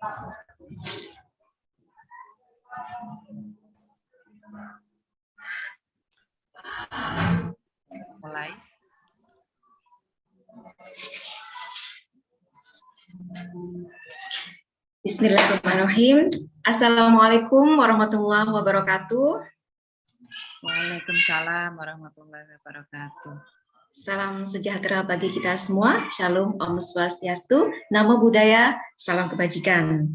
Mulai. Bismillahirrahmanirrahim. Assalamualaikum warahmatullahi wabarakatuh. Waalaikumsalam warahmatullahi wabarakatuh. Salam sejahtera bagi kita semua. Shalom, Om Swastiastu, Namo Buddhaya, salam kebajikan.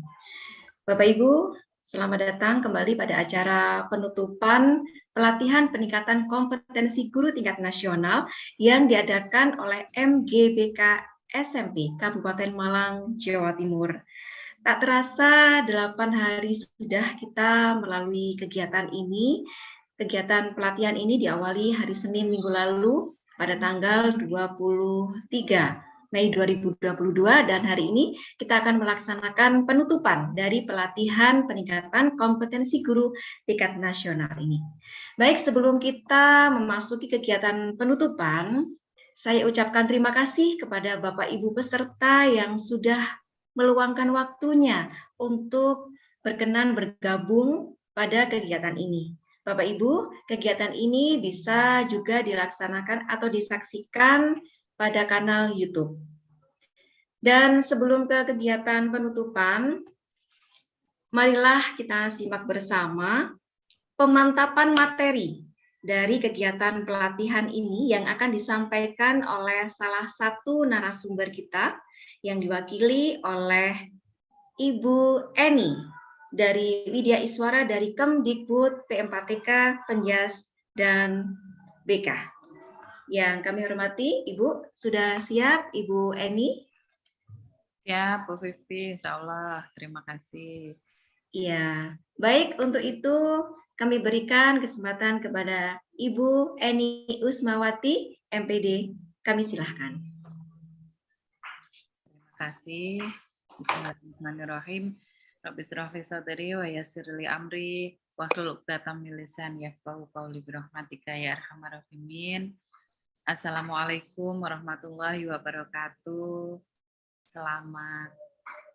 Bapak Ibu, selamat datang kembali pada acara penutupan pelatihan peningkatan kompetensi guru tingkat nasional yang diadakan oleh MGBK SMP Kabupaten Malang, Jawa Timur. Tak terasa 8 hari sudah kita melalui kegiatan ini. Kegiatan pelatihan ini diawali hari Senin minggu lalu pada tanggal 23 Mei 2022 dan hari ini kita akan melaksanakan penutupan dari pelatihan peningkatan kompetensi guru tingkat nasional ini. Baik, sebelum kita memasuki kegiatan penutupan, saya ucapkan terima kasih kepada Bapak Ibu peserta yang sudah meluangkan waktunya untuk berkenan bergabung pada kegiatan ini. Bapak Ibu, kegiatan ini bisa juga dilaksanakan atau disaksikan pada kanal YouTube. Dan sebelum ke kegiatan penutupan, marilah kita simak bersama pemantapan materi dari kegiatan pelatihan ini yang akan disampaikan oleh salah satu narasumber kita yang diwakili oleh Ibu Eni dari Widya Iswara dari Kemdikbud, P4TK, Penjas, dan BK. Yang kami hormati, Ibu, sudah siap Ibu Eni? Ya, Bu Vivi, insya Allah. Terima kasih. Iya, baik, untuk itu kami berikan kesempatan kepada Ibu Eni Usmawati, MPD. Kami silahkan. Terima kasih. Bismillahirrahmanirrahim. Rabbi shrah li sadri wa yassir li amri wahlul 'uqdatam min lisani yafqahu qawli bi rahmatika ya arhamar rahimin. Assalamualaikum warahmatullahi wabarakatuh. Selamat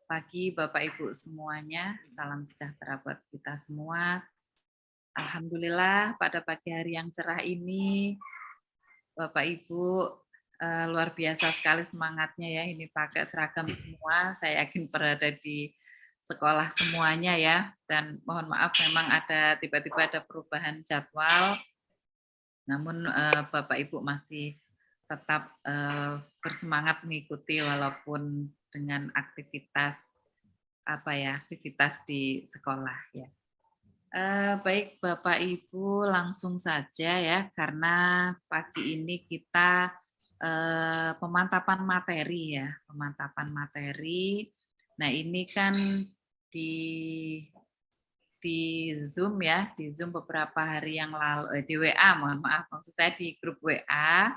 pagi Bapak Ibu semuanya. Salam sejahtera buat kita semua. Alhamdulillah pada pagi hari yang cerah ini Bapak Ibu luar biasa sekali semangatnya ya, ini pakai seragam semua, saya yakin berada di sekolah semuanya ya, dan mohon maaf memang ada tiba-tiba ada perubahan jadwal, namun Bapak Ibu masih tetap bersemangat mengikuti walaupun dengan aktivitas aktivitas di sekolah ya. Baik Bapak Ibu langsung saja ya, karena pagi ini kita pemantapan materi ya, pemantapan materi. Nah ini kan di Zoom ya, di Zoom beberapa hari yang lalu, di WA, mohon maaf, maksud saya di grup WA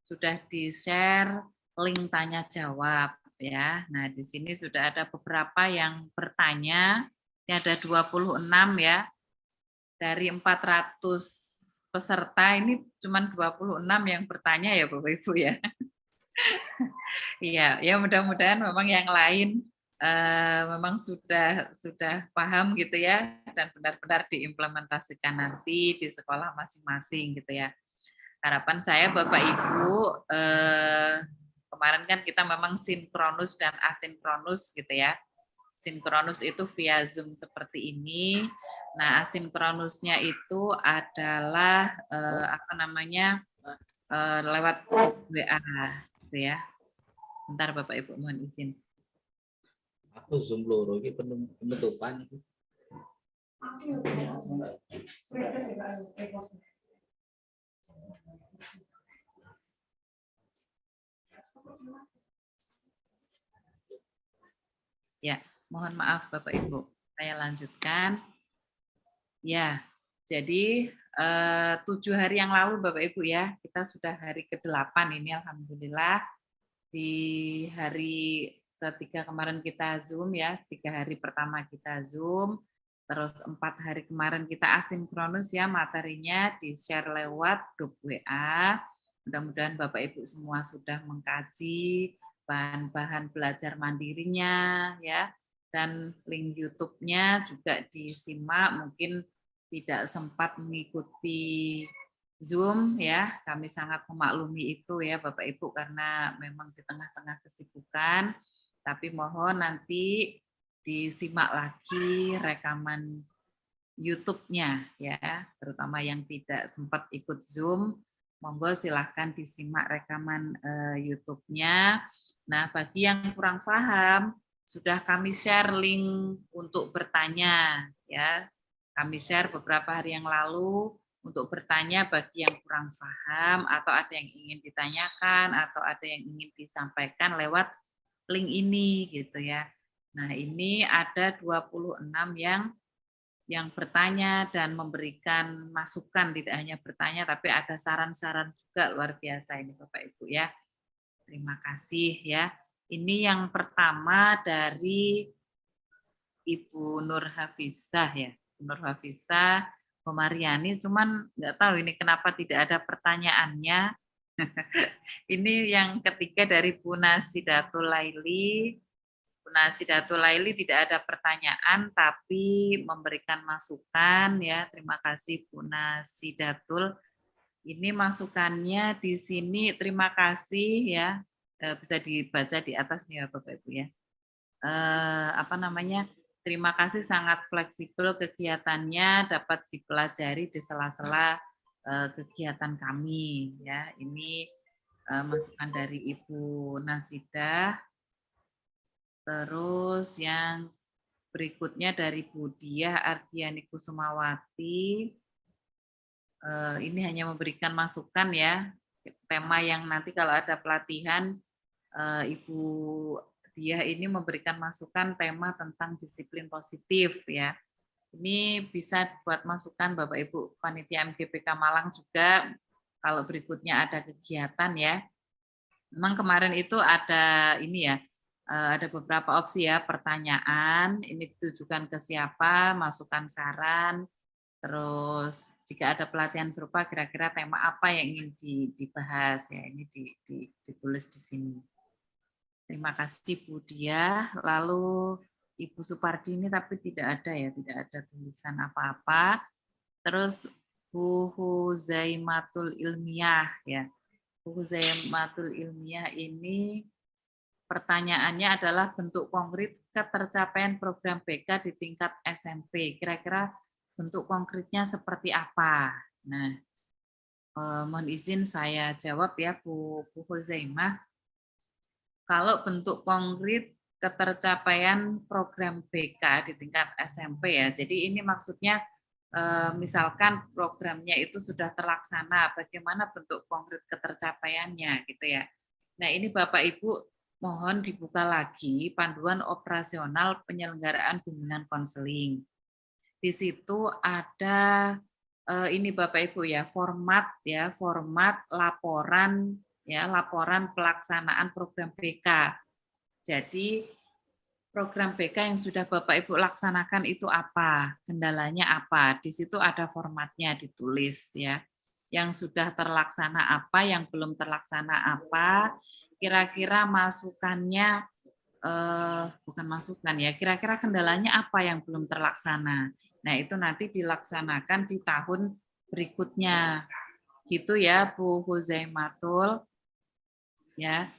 sudah di-share link tanya jawab ya. Nah di sini sudah ada beberapa yang bertanya, ini ada 26 ya, dari 400 peserta ini cuma 26 yang bertanya ya Bapak Ibu ya. Iya, ya mudah-mudahan memang yang lain memang sudah paham gitu ya dan benar-benar diimplementasikan nanti di sekolah masing-masing gitu ya. Harapan saya Bapak Ibu kemarin kan kita memang sinkronus dan asinkronus gitu ya. Sinkronus itu via Zoom seperti ini. Nah, asinkronusnya itu adalah lewat WA, gitu ya. Bentar Bapak Ibu mohon izin. Aku Zoom loro iki penutupan. Ya, mohon maaf Bapak Ibu. Saya lanjutkan. Ya, jadi 7 hari yang lalu Bapak Ibu ya, kita sudah hari ke-8 ini alhamdulillah. Di hari ketiga kemarin kita Zoom ya, 3 hari pertama kita Zoom, terus 4 hari kemarin kita asinkronus ya, materinya di-share lewat grup WA. Mudah-mudahan Bapak Ibu semua sudah mengkaji bahan-bahan belajar mandirinya ya. dan link YouTube-nya juga disimak. Mungkin tidak sempat mengikuti Zoom ya, kami sangat memaklumi itu ya Bapak Ibu karena memang di tengah-tengah kesibukan, tapi mohon nanti disimak lagi rekaman YouTube-nya ya, terutama yang tidak sempat ikut Zoom, monggo silahkan disimak rekaman YouTube-nya. Nah, bagi yang kurang paham, sudah kami share link untuk bertanya ya. Kami share beberapa hari yang lalu untuk bertanya bagi yang kurang paham atau ada yang ingin ditanyakan atau ada yang ingin disampaikan lewat link ini gitu ya. Nah, ini ada 26 yang bertanya dan memberikan masukan, tidak hanya bertanya tapi ada saran-saran juga, luar biasa ini Bapak Ibu ya. Terima kasih ya. Ini yang pertama dari Ibu Nur Hafizah ya. Nur Hafizah Komariani, cuman nggak tahu ini kenapa tidak ada pertanyaannya. Ini yang ketiga dari Bu Nasidatul Laili. Bu Nasidatul Laili tidak ada pertanyaan, tapi memberikan masukan ya. Terima kasih Bu Nasidatul. Ini masukannya di sini. Terima kasih ya. Bisa dibaca di atas nih ya Bapak Ibu ya. Apa namanya? Terima kasih, sangat fleksibel kegiatannya, dapat dipelajari di sela-sela kegiatan kami ya. Ini masukan dari Ibu Nasidah. Terus yang berikutnya dari Bu Diah Ardiani Kusumawati. Ini hanya memberikan masukan ya, tema yang nanti kalau ada pelatihan Ibu Diah ini memberikan masukan tema tentang disiplin positif ya. Ini bisa buat masukan Bapak Ibu panitia MGPK Malang juga kalau berikutnya ada kegiatan ya. Memang kemarin itu ada ini ya, ada beberapa opsi ya, pertanyaan, ini ditujukan ke siapa, masukan saran, terus jika ada pelatihan serupa kira-kira tema apa yang ingin dibahas ya, ini ditulis di sini. Terima kasih Bu Diah. Lalu Ibu Supardi ini tapi tidak ada ya, tidak ada tulisan apa-apa. Terus Bu Huzaimatul Ilmiah ya. Bu Huzaimatul Ilmiah ini pertanyaannya adalah bentuk konkret ketercapaian program BK di tingkat SMP. Kira-kira bentuk konkretnya seperti apa? Nah, mohon izin saya jawab ya Bu Huzaimah. Kalau bentuk konkret ketercapaian program BK di tingkat SMP ya, jadi ini maksudnya misalkan programnya itu sudah terlaksana, bagaimana bentuk konkret ketercapaiannya gitu ya. Nah ini Bapak Ibu mohon dibuka lagi panduan operasional penyelenggaraan bimbingan konseling. Di situ ada ini Bapak Ibu ya, format laporan ya, laporan pelaksanaan program BK. Jadi program BK yang sudah Bapak Ibu laksanakan itu apa? Kendalanya apa? Di situ ada formatnya ditulis ya. Yang sudah terlaksana apa, yang belum terlaksana apa, kira-kira masukannya bukan masukan ya, kira-kira kendalanya apa yang belum terlaksana. Nah, itu nanti dilaksanakan di tahun berikutnya. Gitu ya, Bu Huzaimatul. Ya.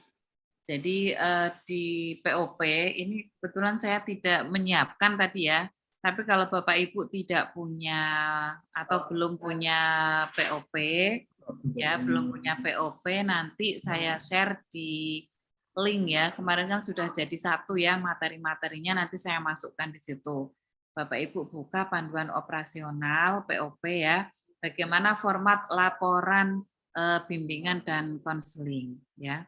Jadi di POP ini kebetulan saya tidak menyiapkan tadi ya. Tapi kalau Bapak Ibu tidak punya atau belum punya POP ya, belum punya POP nanti saya share di link ya. Kemarin kan sudah jadi satu ya materi-materinya, nanti saya masukkan di situ. Bapak Ibu buka panduan operasional POP ya. Bagaimana format laporan bimbingan dan konseling ya.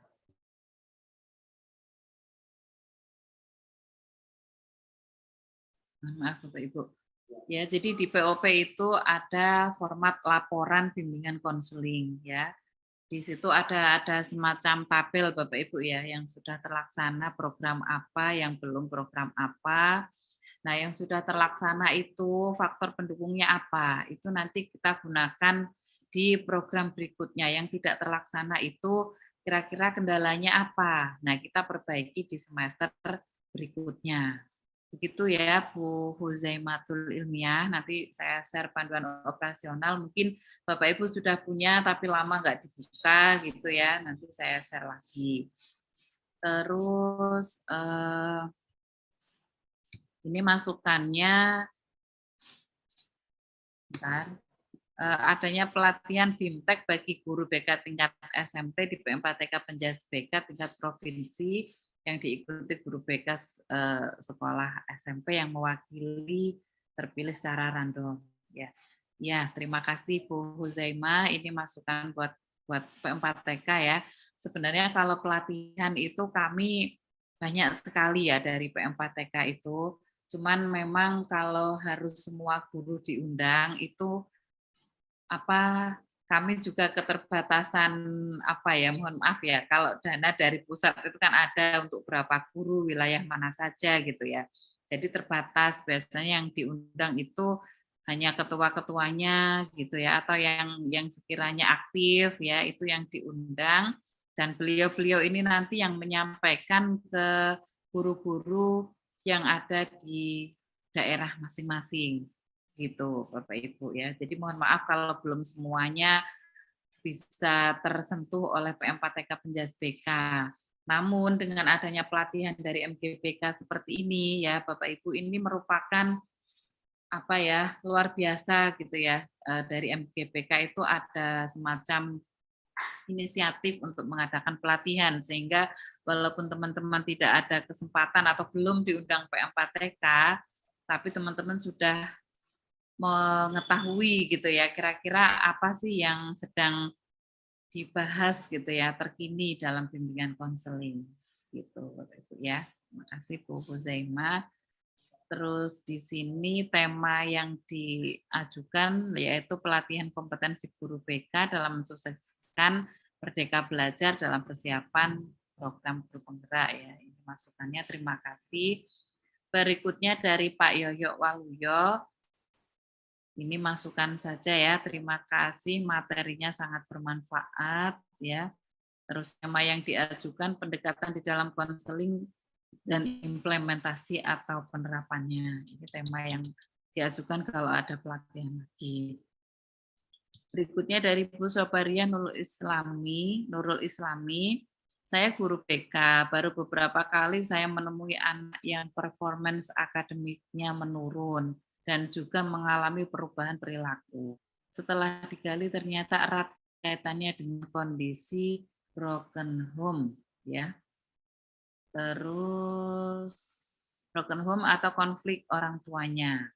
Maaf Bapak Ibu. Ya, jadi di POP itu ada format laporan bimbingan konseling ya. Di situ ada semacam tabel Bapak Ibu ya, yang sudah terlaksana program apa, yang belum program apa. Nah, yang sudah terlaksana itu faktor pendukungnya apa? Itu nanti kita gunakan di program berikutnya. Yang tidak terlaksana itu kira-kira kendalanya apa? Nah, kita perbaiki di semester berikutnya. Begitu ya Bu Huzaimatul Ilmiah, nanti saya share panduan operasional, mungkin Bapak Ibu sudah punya tapi lama nggak dibuka gitu ya, nanti saya share lagi. Terus ini masukannya, bentar, adanya pelatihan BIMTEK bagi guru BK tingkat SMP di P4TK Penjas BK tingkat provinsi yang diikuti guru BK sekolah SMP yang mewakili terpilih secara random. Ya, ya terima kasih Bu Huzaima. Ini masukan buat P4TK ya. Sebenarnya kalau pelatihan itu kami banyak sekali ya dari P4TK itu. Cuman memang kalau harus semua guru diundang itu kami juga keterbatasan mohon maaf ya, kalau dana dari pusat itu kan ada untuk berapa guru, wilayah mana saja gitu ya. Jadi terbatas, biasanya yang diundang itu hanya ketua-ketuanya gitu ya, atau yang sekiranya aktif ya, itu yang diundang, dan beliau-beliau ini nanti yang menyampaikan ke guru-guru yang ada di daerah masing-masing gitu Bapak Ibu ya. Jadi mohon maaf kalau belum semuanya bisa tersentuh oleh PM4TK Penjas BK. Namun dengan adanya pelatihan dari MGBK seperti ini ya Bapak Ibu, ini merupakan luar biasa gitu ya. Dari MGBK itu ada semacam inisiatif untuk mengadakan pelatihan sehingga walaupun teman-teman tidak ada kesempatan atau belum diundang PM4TK, tapi teman-teman sudah mengetahui gitu ya, kira-kira apa sih yang sedang dibahas gitu ya, terkini dalam bimbingan konseling gitu Bapak Ibu ya. Terima kasih Bu Huzaima. Terus di sini tema yang diajukan yaitu pelatihan kompetensi guru BK dalam mensukseskan Merdeka Belajar dalam persiapan program guru penggerak ya. Ini masukannya, terima kasih. Berikutnya dari Pak Yoyo Waluyo. Ini masukan saja ya, terima kasih, materinya sangat bermanfaat ya. Terus tema yang diajukan pendekatan di dalam konseling dan implementasi atau penerapannya. Ini tema yang diajukan kalau ada pelatihan lagi. Berikutnya dari Bu Sobaria Nurul Islami, saya guru BK, baru beberapa kali saya menemui anak yang performance akademiknya menurun dan juga mengalami perubahan perilaku. Setelah digali ternyata erat kaitannya dengan kondisi broken home ya. Terus broken home atau konflik orang tuanya.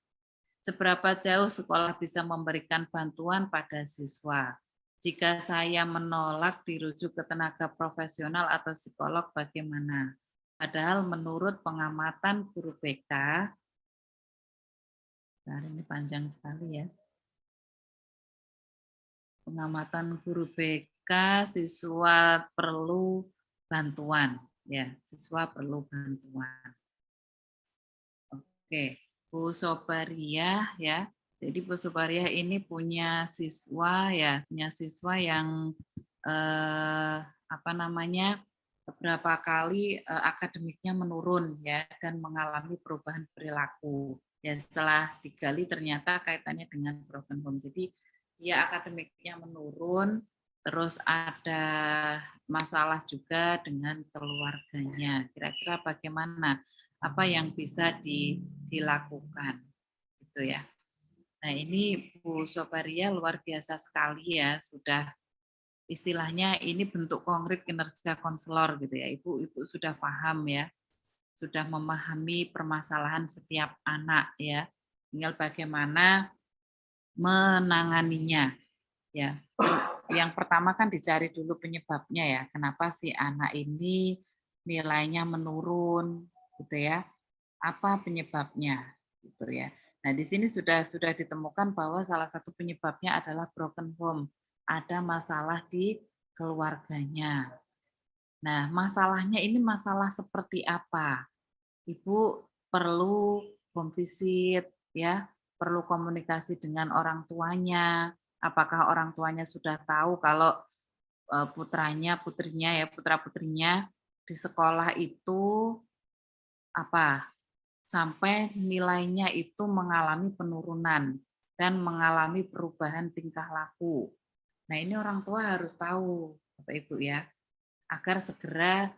Seberapa jauh sekolah bisa memberikan bantuan pada siswa? Jika saya menolak dirujuk ke tenaga profesional atau psikolog bagaimana? Padahal menurut pengamatan guru BK, ini panjang sekali ya. Pengamatan guru BK, siswa perlu bantuan, ya, siswa perlu bantuan. Oke, Bu Sobaria ya. Jadi Bu Sobaria ini punya siswa yang beberapa kali akademiknya menurun ya dan mengalami perubahan perilaku. Ya setelah digali ternyata kaitannya dengan broken home. Jadi dia akademiknya menurun, terus ada masalah juga dengan keluarganya. Kira-kira bagaimana? Apa yang bisa dilakukan gitu ya. Nah ini Bu Sobaria luar biasa sekali ya, sudah istilahnya ini bentuk konkret kinerja konselor gitu ya. Ibu sudah paham ya, sudah memahami permasalahan setiap anak ya. Tinggal bagaimana menanganinya ya. Yang pertama kan dicari dulu penyebabnya ya. Kenapa si anak ini nilainya menurun gitu ya. Apa penyebabnya gitu ya. Nah, di sini sudah ditemukan bahwa salah satu penyebabnya adalah broken home. Ada masalah di keluarganya. Nah, masalahnya ini masalah seperti apa? Ibu perlu home visit ya, perlu komunikasi dengan orang tuanya. Apakah orang tuanya sudah tahu kalau putrinya di sekolah itu sampai nilainya itu mengalami penurunan dan mengalami perubahan tingkah laku. Nah, ini orang tua harus tahu, Bapak Ibu ya, agar segera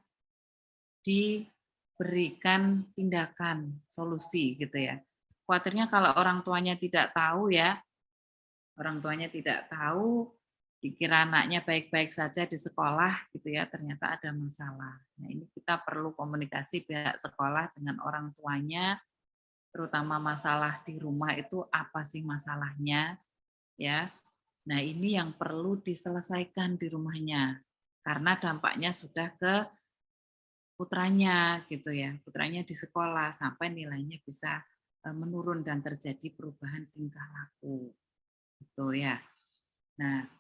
diberikan tindakan, solusi gitu ya. Khawatirnya kalau orang tuanya tidak tahu ya, orang tuanya tidak tahu, dikira anaknya baik-baik saja di sekolah gitu ya, ternyata ada masalah. Nah, ini kita perlu komunikasi pihak sekolah dengan orang tuanya, terutama masalah di rumah itu apa sih masalahnya ya. Nah, ini yang perlu diselesaikan di rumahnya. Karena dampaknya sudah ke putranya gitu ya. Putranya di sekolah sampai nilainya bisa menurun dan terjadi perubahan tingkah laku. Gitu ya. Nah,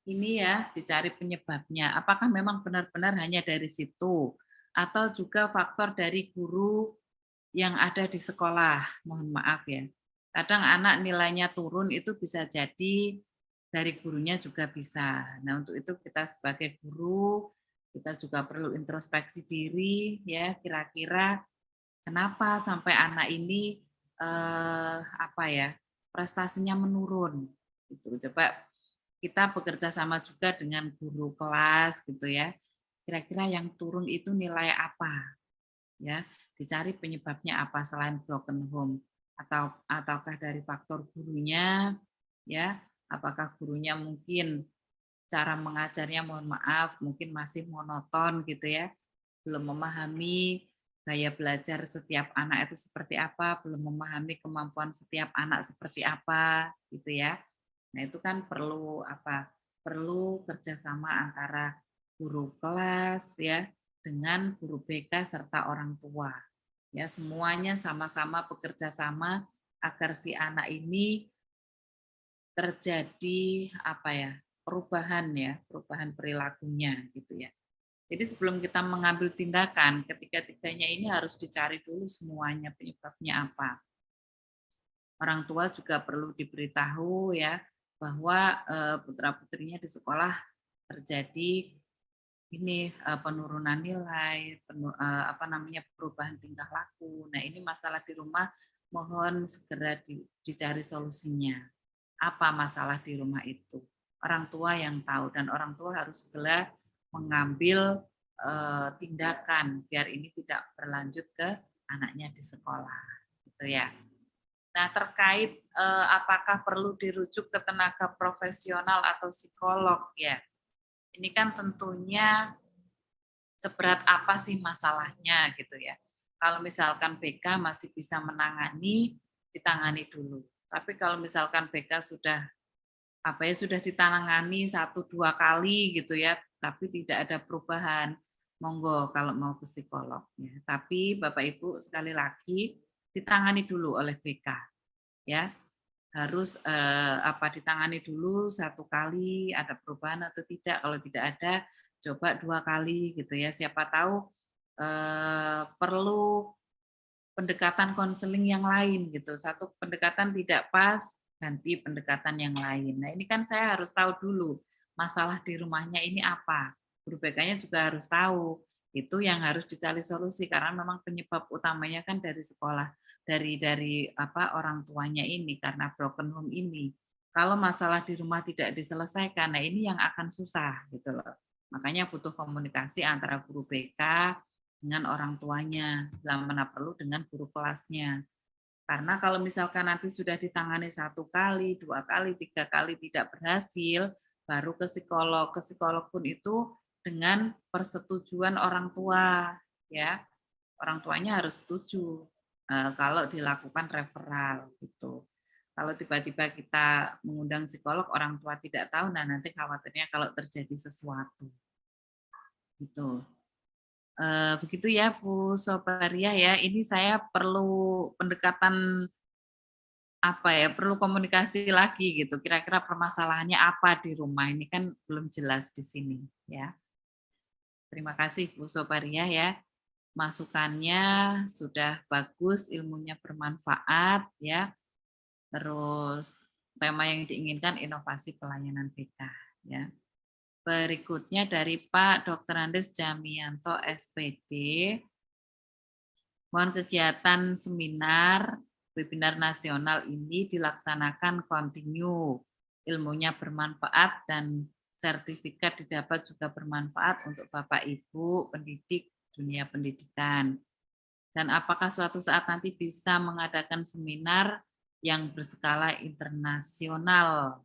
ini ya dicari penyebabnya. Apakah memang benar-benar hanya dari situ atau juga faktor dari guru yang ada di sekolah? Mohon maaf ya. Kadang anak nilainya turun itu bisa jadi dari gurunya juga bisa. Nah, untuk itu kita sebagai guru kita juga perlu introspeksi diri ya, kira-kira kenapa sampai anak ini apa ya, prestasinya menurun. Itu coba kita bekerja sama juga dengan guru kelas gitu ya. Kira-kira yang turun itu nilai apa? Ya, dicari penyebabnya apa selain broken home ataukah dari faktor gurunya ya, apakah gurunya mungkin cara mengajarnya mohon maaf mungkin masih monoton gitu ya, belum memahami gaya belajar setiap anak itu seperti apa, belum memahami kemampuan setiap anak seperti apa gitu ya. Nah, itu kan perlu apa? Perlu kerjasama antara guru kelas ya dengan guru BK serta orang tua. Ya, semuanya sama-sama bekerja sama agar si anak ini terjadi apa ya? Perubahan ya, perubahan perilakunya gitu ya. Jadi sebelum kita mengambil tindakan, ketiga-tiganya ini harus dicari dulu semuanya penyebabnya apa. Orang tua juga perlu diberitahu ya bahwa putra-putrinya di sekolah terjadi ini penurunan nilai, apa namanya perubahan tingkah laku. Nah, ini masalah di rumah mohon segera dicari solusinya. Apa masalah di rumah itu? Orang tua yang tahu dan orang tua harus segera mengambil tindakan biar ini tidak berlanjut ke anaknya di sekolah, gitu ya. Nah, terkait apakah perlu dirujuk ke tenaga profesional atau psikolog ya. Ini kan tentunya seberat apa sih masalahnya gitu ya. Kalau misalkan BK masih bisa menangani, ditangani dulu. Tapi kalau misalkan BK sudah apa ya sudah ditangani 1-2 kali gitu ya, tapi tidak ada perubahan, monggo kalau mau ke psikolog ya. Tapi Bapak Ibu sekali lagi ditangani dulu oleh BK ya. Harus apa ditangani dulu 1 kali ada perubahan atau tidak. Kalau tidak ada coba 2 kali gitu ya. Siapa tahu perlu pendekatan konseling yang lain gitu. Satu pendekatan tidak pas, ganti pendekatan yang lain. Nah, ini kan saya harus tahu dulu masalah di rumahnya ini apa. Guru BK-nya juga harus tahu. Itu yang harus dicari solusi karena memang penyebab utamanya kan dari sekolah, dari apa orang tuanya ini karena broken home ini. Kalau masalah di rumah tidak diselesaikan, nah ini yang akan susah gitu loh. Makanya butuh komunikasi antara guru BK dengan orang tuanya, bila mana perlu dengan guru kelasnya. Karena kalau misalkan nanti sudah ditangani 1 kali, 2 kali, 3 kali tidak berhasil, baru ke psikolog. Ke psikolog pun itu dengan persetujuan orang tua, ya. Orang tuanya harus setuju kalau dilakukan referral gitu. Kalau tiba-tiba kita mengundang psikolog, orang tua tidak tahu, nah nanti khawatirnya kalau terjadi sesuatu. Gitu. Begitu ya Bu Sobaria ya, ini saya perlu pendekatan apa ya, perlu komunikasi lagi gitu, kira-kira permasalahannya apa di rumah, ini kan belum jelas di sini ya. Terima kasih Bu Sobaria ya, masukannya sudah bagus, ilmunya bermanfaat ya, terus tema yang diinginkan inovasi pelayanan BK ya. Berikutnya dari Pak Dr. Andes Jamianto SPD. Mohon kegiatan seminar, webinar nasional ini dilaksanakan kontinu, ilmunya bermanfaat dan sertifikat didapat juga bermanfaat untuk Bapak Ibu pendidik dunia pendidikan. Dan apakah suatu saat nanti bisa mengadakan seminar yang berskala internasional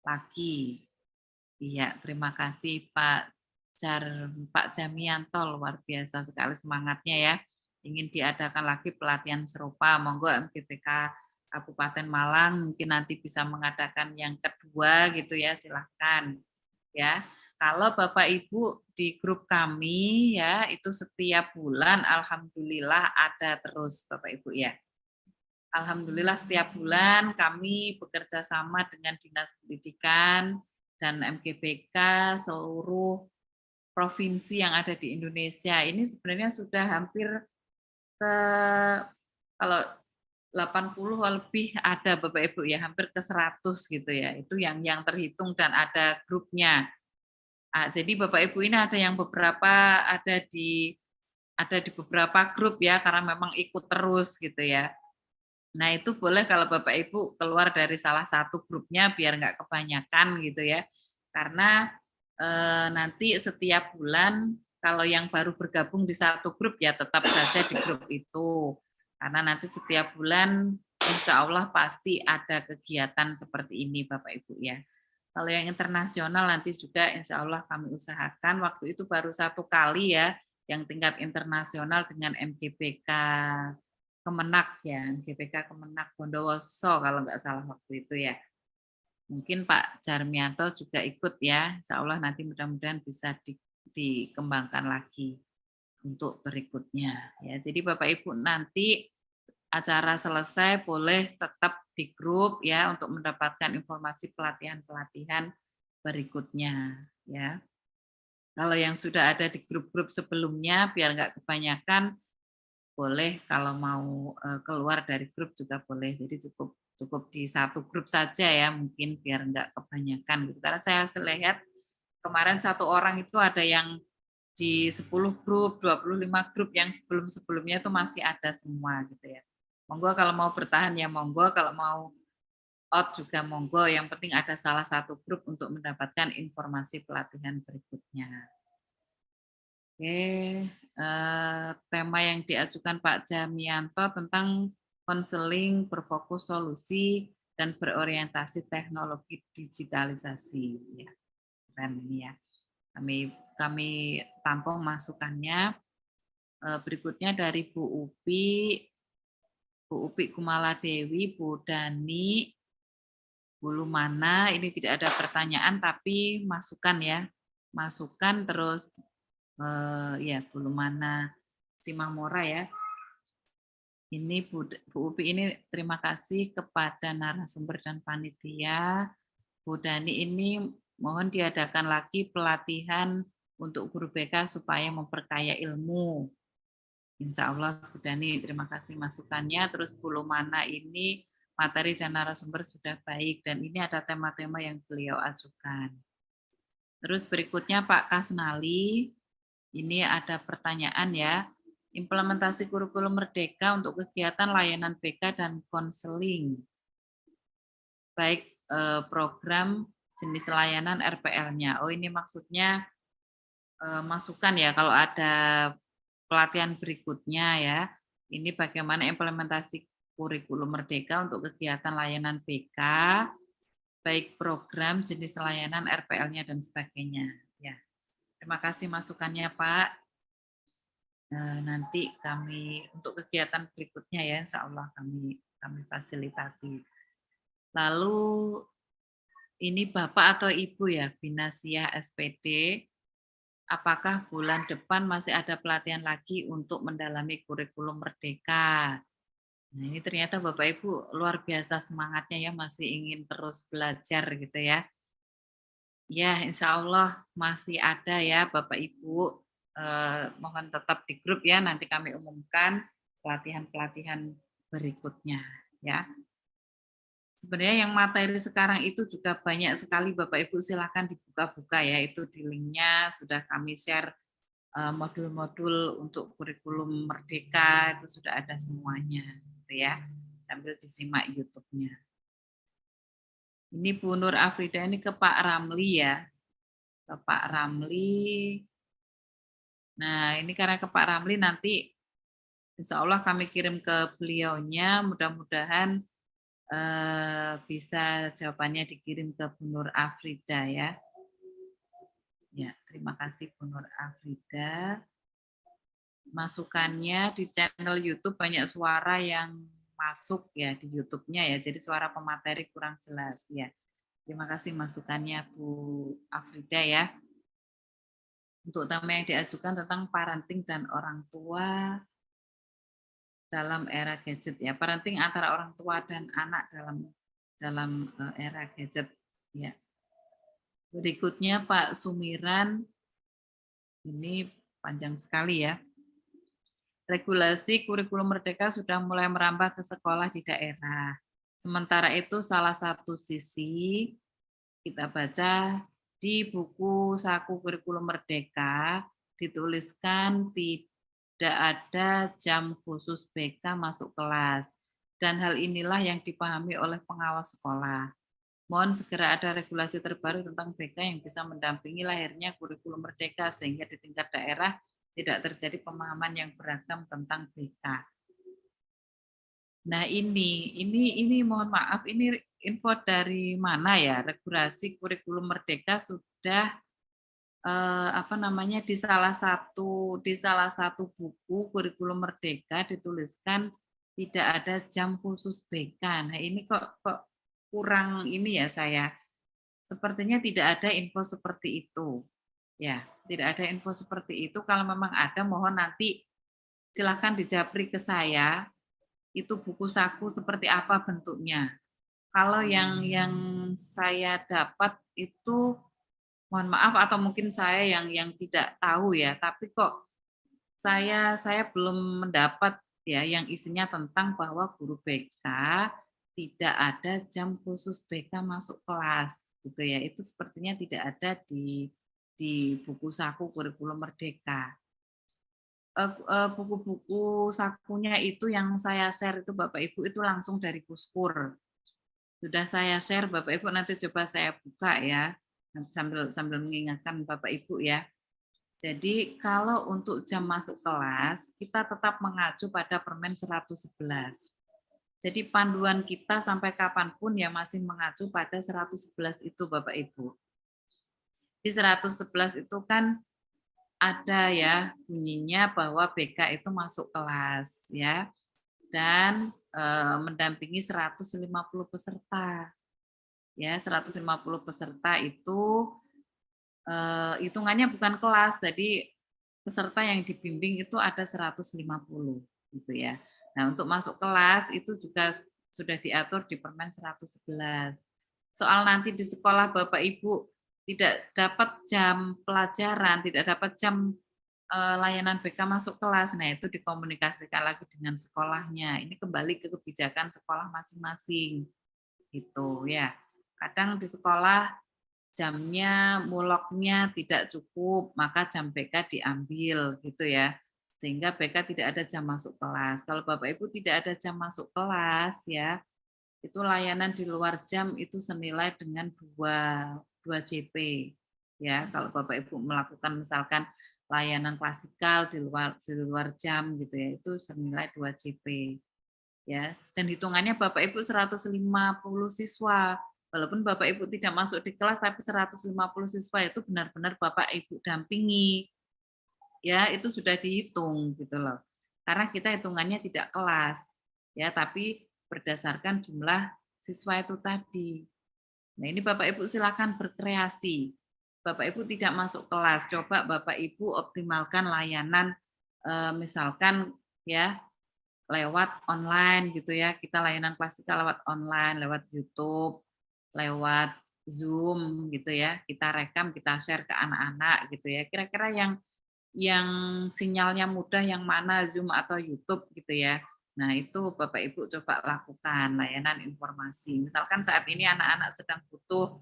lagi? Iya, terima kasih Pak Jamianto, luar biasa sekali semangatnya ya. Ingin diadakan lagi pelatihan serupa. Monggo MGPK Kabupaten Malang mungkin nanti bisa mengadakan yang kedua gitu ya, silahkan ya. Kalau Bapak Ibu di grup kami ya, itu setiap bulan alhamdulillah ada terus Bapak Ibu ya. Alhamdulillah setiap bulan kami bekerja sama dengan Dinas Pendidikan dan MGBK seluruh provinsi yang ada di Indonesia. Ini sebenarnya sudah hampir ke, kalau 80 lebih ada Bapak Ibu ya, hampir ke 100 gitu ya. Itu yang terhitung dan ada grupnya. Jadi Bapak Ibu ini ada yang beberapa ada di beberapa grup ya, karena memang ikut terus gitu ya. Nah itu boleh kalau Bapak Ibu keluar dari salah satu grupnya biar nggak kebanyakan gitu ya. Karena nanti setiap bulan kalau yang baru bergabung di satu grup ya tetap saja di grup itu. Karena nanti setiap bulan insya Allah pasti ada kegiatan seperti ini Bapak Ibu ya. Kalau yang internasional nanti juga insya Allah kami usahakan, waktu itu baru 1 kali ya, yang tingkat internasional dengan MGPK Kemenak ya, MGPK Kemenak Bondowoso kalau nggak salah waktu itu ya. Mungkin Pak Jarmianto juga ikut ya, insya Allah nanti mudah-mudahan bisa dikembangkan lagi untuk berikutnya. Ya, jadi Bapak Ibu nanti acara selesai boleh tetap di grup ya untuk mendapatkan informasi pelatihan-pelatihan berikutnya ya. Kalau yang sudah ada di grup-grup sebelumnya biar nggak kebanyakan, boleh kalau mau keluar dari grup juga boleh. Jadi cukup cukup di satu grup saja ya mungkin biar nggak kebanyakan gitu. Karena saya lihat kemarin satu orang itu ada yang di 10 grup, 25 grup yang sebelum-sebelumnya itu masih ada semua gitu ya. Monggo kalau mau bertahan ya monggo, kalau mau out juga monggo, yang penting ada salah satu grup untuk mendapatkan informasi pelatihan berikutnya. Oke, tema yang diajukan Pak Jamianto tentang konseling berfokus solusi dan berorientasi teknologi digitalisasi. Ya, keren ini ya. Kami tampung masukannya. Berikutnya dari Bu Upi Kumaladewi, Bu Dani, Bu Lumana, ini tidak ada pertanyaan tapi masukan ya. Masukan terus ya Bu Lumana Simamora ya. Ini Bu Upi ini terima kasih kepada narasumber dan panitia. Bu Dani ini mohon diadakan lagi pelatihan untuk guru BK supaya memperkaya ilmu. Insya Allah Bu Dani, terima kasih masukannya. Terus Bu Lumana ini materi dan narasumber sudah baik dan ini ada tema-tema yang beliau ajukan. Terus berikutnya Pak Kasnali, ini ada pertanyaan ya. Implementasi kurikulum Merdeka untuk kegiatan layanan BK dan konseling. Baik program jenis layanan RPL-nya. Oh ini maksudnya masukan ya kalau ada pelatihan berikutnya ya. Ini bagaimana implementasi kurikulum Merdeka untuk kegiatan layanan BK, baik program, jenis layanan, RPL-nya, dan sebagainya. Ya, terima kasih masukannya Pak. Nanti kami untuk kegiatan berikutnya ya, insya Allah kami fasilitasi. Lalu ini Bapak atau Ibu ya, Binasiah SPD, apakah bulan depan masih ada pelatihan lagi untuk mendalami kurikulum Merdeka? Nah ini ternyata Bapak Ibu luar biasa semangatnya ya, masih ingin terus belajar gitu ya. Ya insya Allah masih ada ya Bapak Ibu, mohon tetap di grup ya, nanti kami umumkan pelatihan-pelatihan berikutnya ya. Sebenarnya yang materi sekarang itu juga banyak sekali Bapak Ibu, silakan dibuka-buka ya, itu di linknya sudah kami share modul-modul untuk kurikulum Merdeka itu sudah ada semuanya, gitu ya. Sambil disimak YouTube-nya. Ini Bu Nur Afrida ini ke Pak Ramli ya, ke Pak Ramli. Nah ini karena ke Pak Ramli nanti Insya Allah kami kirim ke beliaunya, mudah-mudahan bisa jawabannya dikirim ke Bu Nur Afrida ya. Ya, terima kasih Bu Nur Afrida. Masukannya di channel YouTube banyak suara yang masuk ya di YouTube-nya ya, jadi suara pemateri kurang jelas ya. Terima kasih masukannya Bu Afrida ya. Untuk tema yang diajukan tentang parenting dan orang tua dalam era gadget ya, parenting antara orang tua dan anak dalam era gadget ya. Berikutnya Pak Sumiran, ini panjang sekali ya. Regulasi kurikulum Merdeka sudah mulai merambah ke sekolah di daerah. Sementara itu salah satu sisi kita baca di buku Saku Kurikulum Merdeka dituliskan tidak ada jam khusus BK masuk kelas. Dan hal inilah yang dipahami oleh pengawas sekolah. Mohon segera ada regulasi terbaru tentang BK yang bisa mendampingi lahirnya kurikulum Merdeka sehingga di tingkat daerah tidak terjadi pemahaman yang beragam tentang BK. Nah ini mohon maaf, ini info dari mana ya? Regulasi kurikulum Merdeka sudah di salah satu buku kurikulum Merdeka dituliskan tidak ada jam khusus BK. Nah ini kok kurang ini ya saya. Sepertinya tidak ada info seperti itu. Ya, tidak ada info seperti itu. Kalau memang ada, mohon nanti silakan dijapri ke saya. Itu buku saku seperti apa bentuknya. Kalau yang saya dapat itu, mohon maaf atau mungkin saya yang tidak tahu ya. Tapi kok saya belum mendapat ya yang isinya tentang bahwa guru BK tidak ada jam khusus BK masuk kelas gitu ya. Itu sepertinya tidak ada di buku saku kurikulum Merdeka. Buku-buku sakunya itu yang saya share itu Bapak Ibu itu langsung dari Puskur. Sudah saya share Bapak Ibu, nanti coba saya buka ya sambil mengingatkan Bapak Ibu ya. Jadi kalau untuk jam masuk kelas kita tetap mengacu pada Permen 111. Jadi panduan kita sampai kapanpun ya masih mengacu pada 111 itu Bapak Ibu. Di 111 itu kan ada ya bunyinya bahwa BK itu masuk kelas ya dan mendampingi 150 peserta. Ya, 150 peserta itu hitungannya bukan kelas, jadi peserta yang dibimbing itu ada 150 gitu ya. Nah, untuk masuk kelas itu juga sudah diatur di Permen 111. Soal nanti di sekolah Bapak Ibu tidak dapat jam pelajaran, tidak dapat jam layanan BK masuk kelas, nah itu dikomunikasikan lagi dengan sekolahnya. Ini kembali ke kebijakan sekolah masing-masing, gitu ya. Kadang di sekolah jamnya, muloknya tidak cukup, maka jam BK diambil, gitu ya. Sehingga BK tidak ada jam masuk kelas. Kalau Bapak Ibu tidak ada jam masuk kelas, ya, itu layanan di luar jam itu senilai dengan 2 JP. Ya, kalau Bapak Ibu melakukan misalkan layanan klasikal di luar jam gitu ya, itu senilai 2 JP. Ya, dan hitungannya Bapak Ibu 150 siswa. Walaupun Bapak Ibu tidak masuk di kelas tapi 150 siswa itu benar-benar Bapak Ibu dampingi. Ya, itu sudah dihitung gitu loh. Karena kita hitungannya tidak kelas. Ya, tapi berdasarkan jumlah siswa itu tadi. Nah, ini Bapak Ibu silakan berkreasi. Bapak Ibu tidak masuk kelas, coba Bapak Ibu optimalkan layanan misalkan ya lewat online gitu ya. Kita layanan klasikal lewat online, lewat YouTube, lewat Zoom gitu ya. Kita rekam, kita share ke anak-anak gitu ya. Kira-kira yang sinyalnya mudah yang mana, Zoom atau YouTube gitu ya. Nah, itu Bapak Ibu coba lakukan layanan informasi. Misalkan saat ini anak-anak sedang butuh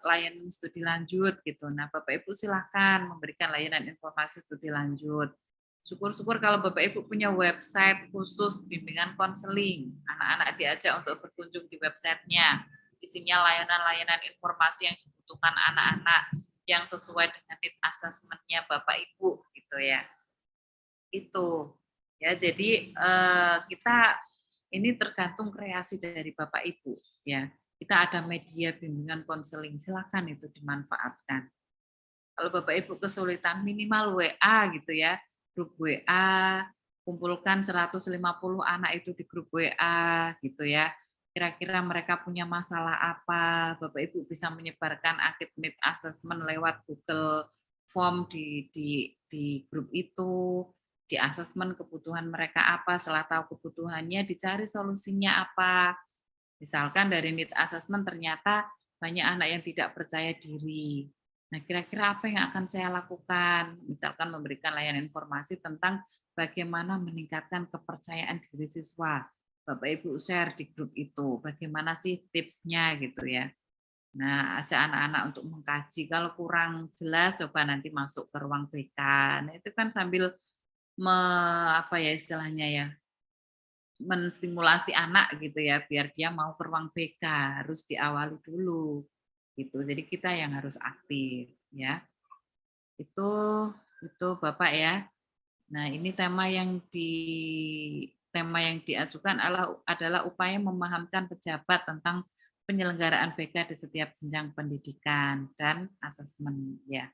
layanan studi lanjut gitu. Nah, Bapak Ibu silahkan memberikan layanan informasi studi lanjut. Syukur-syukur kalau Bapak Ibu punya website khusus bimbingan konseling, anak-anak diajak untuk berkunjung di websitenya. Isinya layanan-layanan informasi yang dibutuhkan anak-anak yang sesuai dengan need assessment-nya Bapak Ibu gitu ya. Itu ya, jadi kita ini tergantung kreasi dari Bapak Ibu ya. Kita ada media bimbingan konseling, silakan itu dimanfaatkan. Kalau Bapak Ibu kesulitan minimal WA gitu ya, grup WA, kumpulkan 150 anak itu di grup WA gitu ya. Kira-kira mereka punya masalah apa, Bapak Ibu bisa menyebarkan aktif need assessment lewat Google Form di grup itu, di assessment kebutuhan mereka apa, setelah tahu kebutuhannya dicari solusinya apa. Misalkan dari need assessment ternyata banyak anak yang tidak percaya diri. Nah, kira-kira apa yang akan saya lakukan? Misalkan memberikan layanan informasi tentang bagaimana meningkatkan kepercayaan diri siswa. Bapak Ibu share di grup itu, bagaimana sih tipsnya gitu ya. Nah, ajak anak-anak untuk mengkaji. Kalau kurang jelas, coba nanti masuk ke ruang BK. Nah, itu kan sambil apa ya istilahnya ya, menstimulasi anak gitu ya, biar dia mau ke ruang BK, harus diawali dulu gitu. Jadi kita yang harus aktif ya. Itu itu Bapak ya. Nah, ini tema yang diajukan adalah upaya memahamkan pejabat tentang penyelenggaraan BK di setiap jenjang pendidikan dan asesmen ya.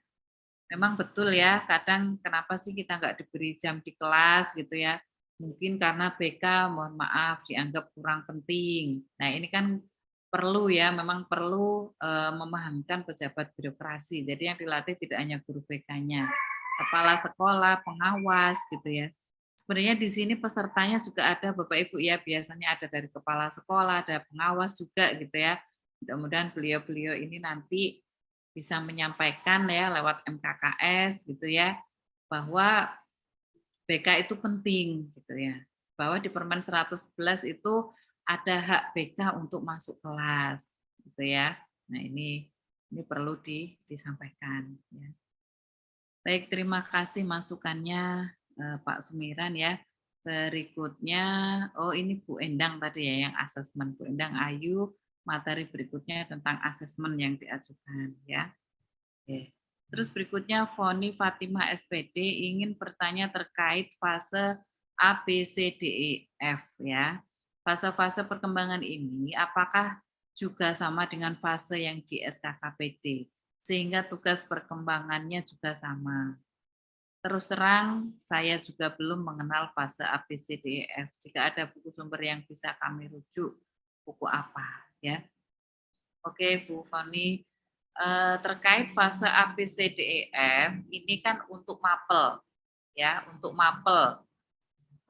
Memang betul ya, kadang kenapa sih kita nggak diberi jam di kelas gitu ya. Mungkin karena BK, mohon maaf, dianggap kurang penting. Nah, ini kan perlu ya, memang perlu memahamkan pejabat birokrasi. Jadi yang dilatih tidak hanya guru BK-nya, kepala sekolah, pengawas gitu ya. Sebenarnya di sini pesertanya juga ada Bapak Ibu ya, biasanya ada dari kepala sekolah, ada pengawas juga gitu ya. Mudah-mudahan beliau-beliau ini nanti bisa menyampaikan ya lewat MKKS gitu ya, bahwa BK itu penting gitu ya. Bahwa di Permen 111 itu ada hak BK untuk masuk kelas gitu ya. Nah, ini perlu disampaikan ya. Baik, terima kasih masukannya Pak Sumiran ya. Berikutnya, oh ini Bu Endang tadi ya yang asesmen. Bu Endang Ayu, materi berikutnya tentang asesmen yang diajukan ya. Oke. Terus berikutnya Foni Fatimah SPD ingin bertanya terkait fase A, B, C, D, E, F ya. Fase-fase perkembangan ini apakah juga sama dengan fase yang di SKKPD sehingga tugas perkembangannya juga sama. Terus terang saya juga belum mengenal fase A, B, C, D, E, F. Jika ada buku sumber yang bisa kami rujuk, buku apa ya? Oke, Bu Foni. Terkait fase A, B, C, D, E, F, ini kan untuk mapel, ya, untuk mapel.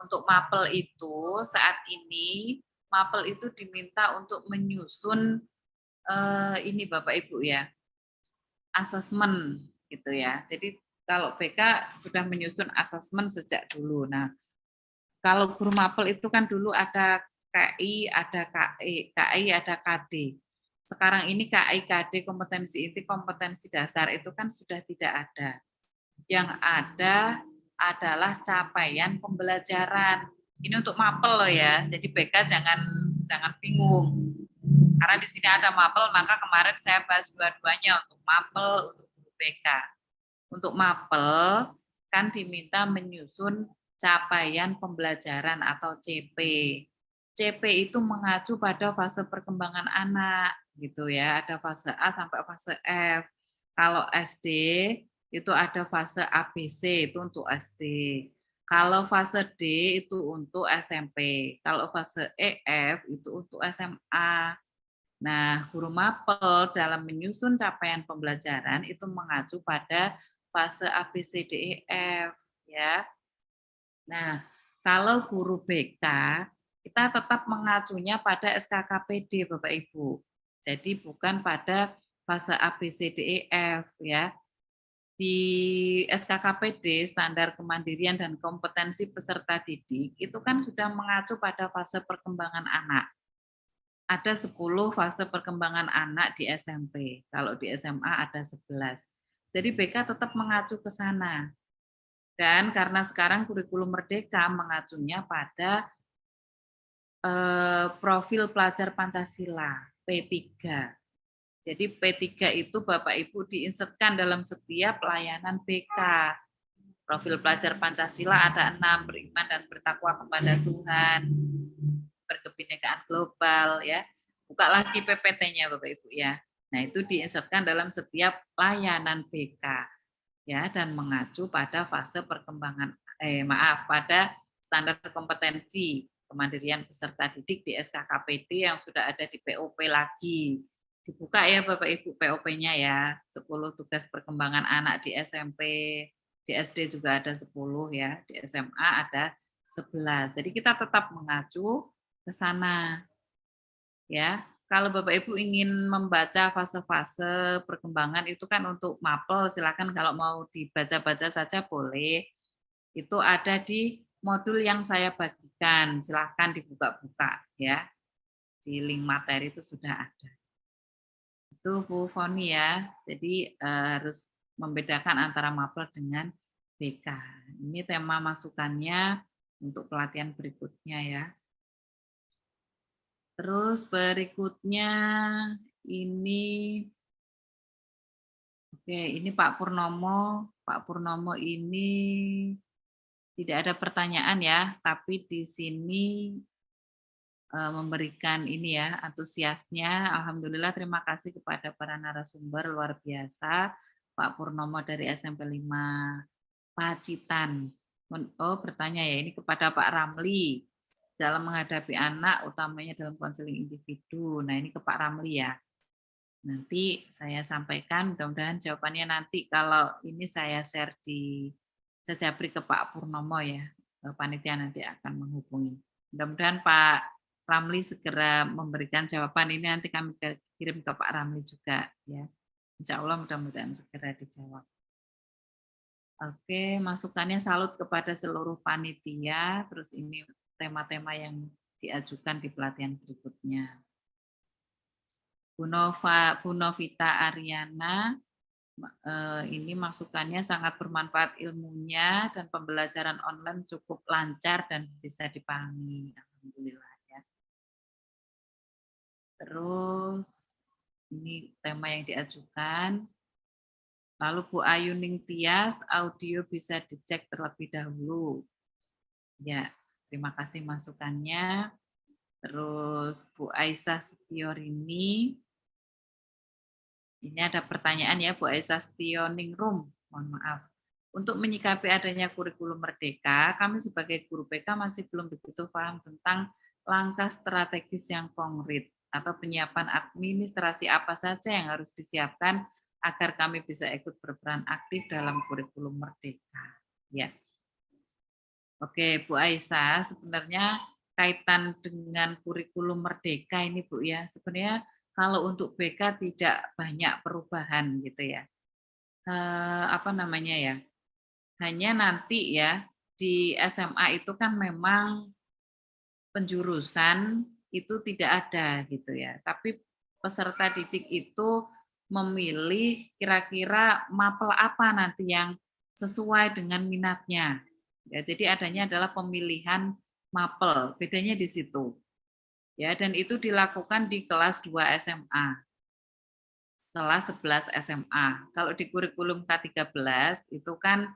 Untuk mapel itu saat ini mapel itu diminta untuk menyusun ini Bapak Ibu ya, asesmen gitu ya. Jadi kalau BK sudah menyusun asesmen sejak dulu. Nah, kalau guru mapel itu kan dulu ada KI, ada KI, ada KD. Sekarang ini KI, KD, kompetensi inti, kompetensi dasar itu kan sudah tidak ada. Yang ada adalah capaian pembelajaran. Ini untuk mapel loh ya. Jadi BK jangan bingung. Karena di sini ada mapel, maka kemarin saya bahas dua-duanya untuk mapel, untuk guru BK. Untuk mapel kan diminta menyusun capaian pembelajaran atau CP. CP itu mengacu pada fase perkembangan anak gitu ya, ada fase A sampai fase F. Kalau SD itu ada fase ABC itu untuk SD. Kalau fase D itu untuk SMP. Kalau fase EF itu untuk SMA. Nah, guru mapel dalam menyusun capaian pembelajaran itu mengacu pada fase ABCDEF ya. Nah, kalau guru BK kita tetap mengacunya pada SKKPD Bapak Ibu. Jadi bukan pada fase ABCDEF ya. Di SKKPD standar kemandirian dan kompetensi peserta didik itu kan sudah mengacu pada fase perkembangan anak. ada 10 fase perkembangan anak di SMP. Kalau di SMA ada 11. Jadi BK tetap mengacu ke sana. Dan karena sekarang kurikulum merdeka mengacunya pada profil pelajar Pancasila, P3. Jadi P3 itu Bapak Ibu diinsertkan dalam setiap layanan BK. Profil pelajar Pancasila ada 6, beriman dan bertakwa kepada Tuhan, berkebinekaan global, ya. Buka lagi PPT-nya Bapak Ibu ya. Nah, itu diinsertkan dalam setiap layanan BK ya, dan mengacu pada fase perkembangan pada standar kompetensi kemandirian peserta didik di SKKPD yang sudah ada di POP lagi. Dibuka ya Bapak Ibu POP-nya ya. 10 tugas perkembangan anak di SMP, di SD juga ada 10 ya, di SMA ada 11. Jadi kita tetap mengacu ke sana. Ya, kalau Bapak Ibu ingin membaca fase-fase perkembangan itu kan untuk mapel, silakan kalau mau dibaca-baca saja boleh. Itu ada di modul yang saya bagikan, silakan dibuka-buka ya. Di link materi itu sudah ada. Itu Bu Foni ya. Jadi harus membedakan antara mapel dengan BK. Ini tema masukannya untuk pelatihan berikutnya ya. Terus berikutnya ini, oke, ini Pak Purnomo. Pak Purnomo ini tidak ada pertanyaan ya, tapi di sini memberikan ini ya, antusiasnya. Alhamdulillah, terima kasih kepada para narasumber luar biasa. Pak Purnomo dari SMP 5 Pacitan. Oh, bertanya ya, ini kepada Pak Ramli. Dalam menghadapi anak, utamanya dalam konseling individu. Nah, ini ke Pak Ramli ya. Nanti saya sampaikan, mudah-mudahan jawabannya nanti kalau ini saya share di Jajabri ke Pak Purnomo ya. Panitia nanti akan menghubungi. Mudah-mudahan Pak Ramli segera memberikan jawaban ini, nanti kami kirim ke Pak Ramli juga ya. Insya Allah mudah-mudahan segera dijawab. Oke, masukannya salut kepada seluruh panitia, terus ini tema-tema yang diajukan di pelatihan berikutnya. Bu Novita Ariana, ini masukannya sangat bermanfaat ilmunya dan pembelajaran online cukup lancar dan bisa dipahami. Alhamdulillah ya. Terus ini tema yang diajukan. Lalu Bu Ayuning Tias, audio bisa dicek terlebih dahulu. Ya, terima kasih masukannya. Terus Bu Aisyah Setiorini, ini ada pertanyaan ya Bu Aisyah Setioningrum, mohon maaf. Untuk menyikapi adanya kurikulum merdeka, kami sebagai guru BK masih belum begitu paham tentang langkah strategis yang konkret atau penyiapan administrasi apa saja yang harus disiapkan agar kami bisa ikut berperan aktif dalam kurikulum merdeka. Ya. Oke, Bu Aisyah, sebenarnya kaitan dengan kurikulum merdeka ini Bu ya, sebenarnya kalau untuk BK tidak banyak perubahan gitu ya. Apa namanya ya? Hanya nanti ya di SMA itu kan memang penjurusan itu tidak ada gitu ya. Tapi peserta didik itu memilih kira-kira mapel apa nanti yang sesuai dengan minatnya. Ya, jadi adanya adalah pemilihan mapel, bedanya di situ. Ya, dan itu dilakukan di kelas 2 SMA. Kelas 11 SMA. Kalau di kurikulum K13 itu kan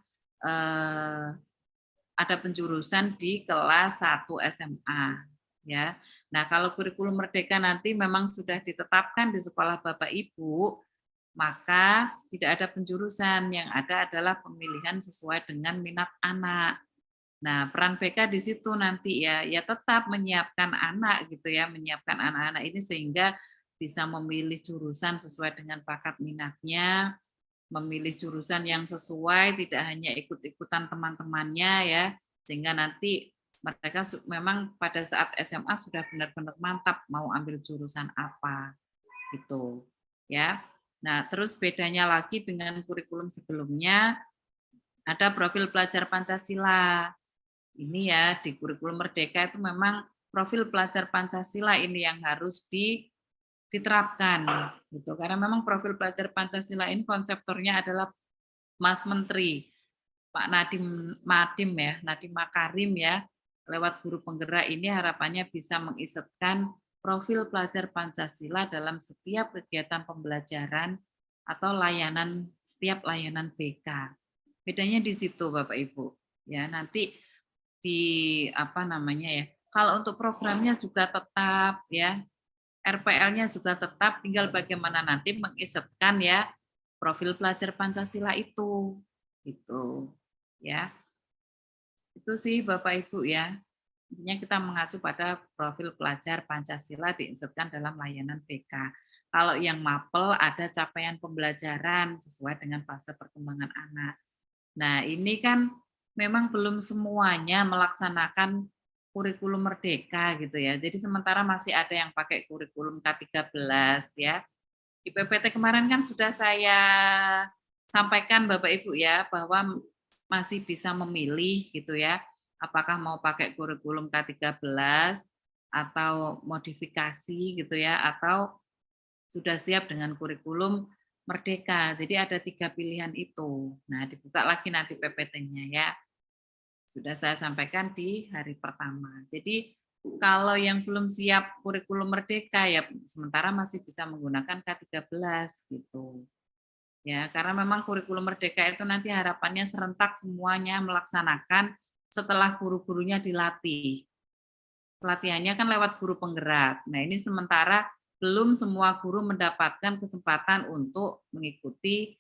ada penjurusan di kelas 1 SMA ya. Nah, kalau kurikulum merdeka nanti memang sudah ditetapkan di sekolah Bapak Ibu, maka tidak ada penjurusan, yang ada adalah pemilihan sesuai dengan minat anak. Nah, peran BK di situ nanti ya tetap menyiapkan anak gitu ya, menyiapkan anak-anak ini sehingga bisa memilih jurusan sesuai dengan bakat minatnya, memilih jurusan yang sesuai, tidak hanya ikut-ikutan teman-temannya ya, sehingga nanti mereka memang pada saat SMA sudah benar-benar mantap mau ambil jurusan apa gitu ya. Nah, terus bedanya lagi dengan kurikulum sebelumnya ada profil pelajar Pancasila. Ini ya di kurikulum merdeka itu memang profil pelajar Pancasila ini yang harus diterapkan gitu. Karena memang profil pelajar Pancasila ini konseptornya adalah Mas Menteri Pak Nadiem Makarim ya, lewat guru penggerak ini harapannya bisa mengisepkan profil pelajar Pancasila dalam setiap kegiatan pembelajaran atau setiap layanan BK. Bedanya di situ Bapak Ibu. Ya, nanti kalau untuk programnya juga tetap ya, RPL-nya juga tetap, tinggal bagaimana nanti mengisepkan ya profil pelajar Pancasila itu. Gitu. Ya. Itu sih Bapak Ibu ya. Intinya kita mengacu pada profil pelajar Pancasila diinsertkan dalam layanan BK. Kalau yang mapel ada capaian pembelajaran sesuai dengan fase perkembangan anak. Nah, ini kan memang belum semuanya melaksanakan kurikulum merdeka gitu ya. Jadi sementara masih ada yang pakai kurikulum K13 ya. Di PPT kemarin kan sudah saya sampaikan Bapak Ibu ya bahwa masih bisa memilih gitu ya. Apakah mau pakai kurikulum K13 atau modifikasi gitu ya, atau sudah siap dengan kurikulum merdeka. Jadi ada 3 pilihan itu. Nah, dibuka lagi nanti PPT-nya ya. Sudah saya sampaikan di hari pertama. Jadi kalau yang belum siap kurikulum merdeka ya sementara masih bisa menggunakan K13 gitu. Ya, karena memang kurikulum merdeka itu nanti harapannya serentak semuanya melaksanakan setelah guru-gurunya dilatih. Pelatihannya kan lewat guru penggerak. Nah, ini sementara belum semua guru mendapatkan kesempatan untuk mengikuti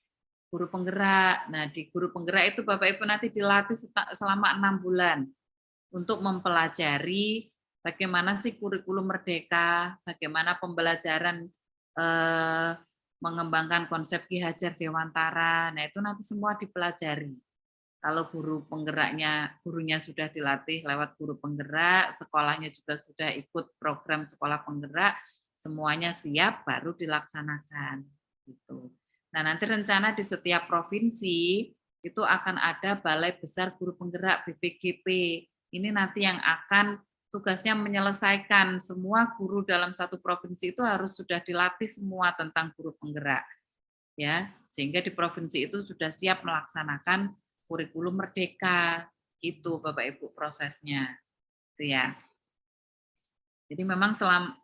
guru penggerak. Nah, di guru penggerak itu Bapak Ibu nanti dilatih selama 6 bulan untuk mempelajari bagaimana sih kurikulum merdeka, bagaimana pembelajaran mengembangkan konsep Ki Hajar Dewantara. Nah, itu nanti semua dipelajari. Kalau gurunya sudah dilatih lewat guru penggerak, sekolahnya juga sudah ikut program sekolah penggerak, semuanya siap baru dilaksanakan. Gitu. Nah, nanti rencana di setiap provinsi itu akan ada Balai Besar Guru Penggerak BPGP. Ini nanti yang akan tugasnya menyelesaikan semua guru dalam satu provinsi itu harus sudah dilatih semua tentang guru penggerak. Ya, sehingga di provinsi itu sudah siap melaksanakan kurikulum merdeka. Itu Bapak Ibu prosesnya. Itu ya. Jadi memang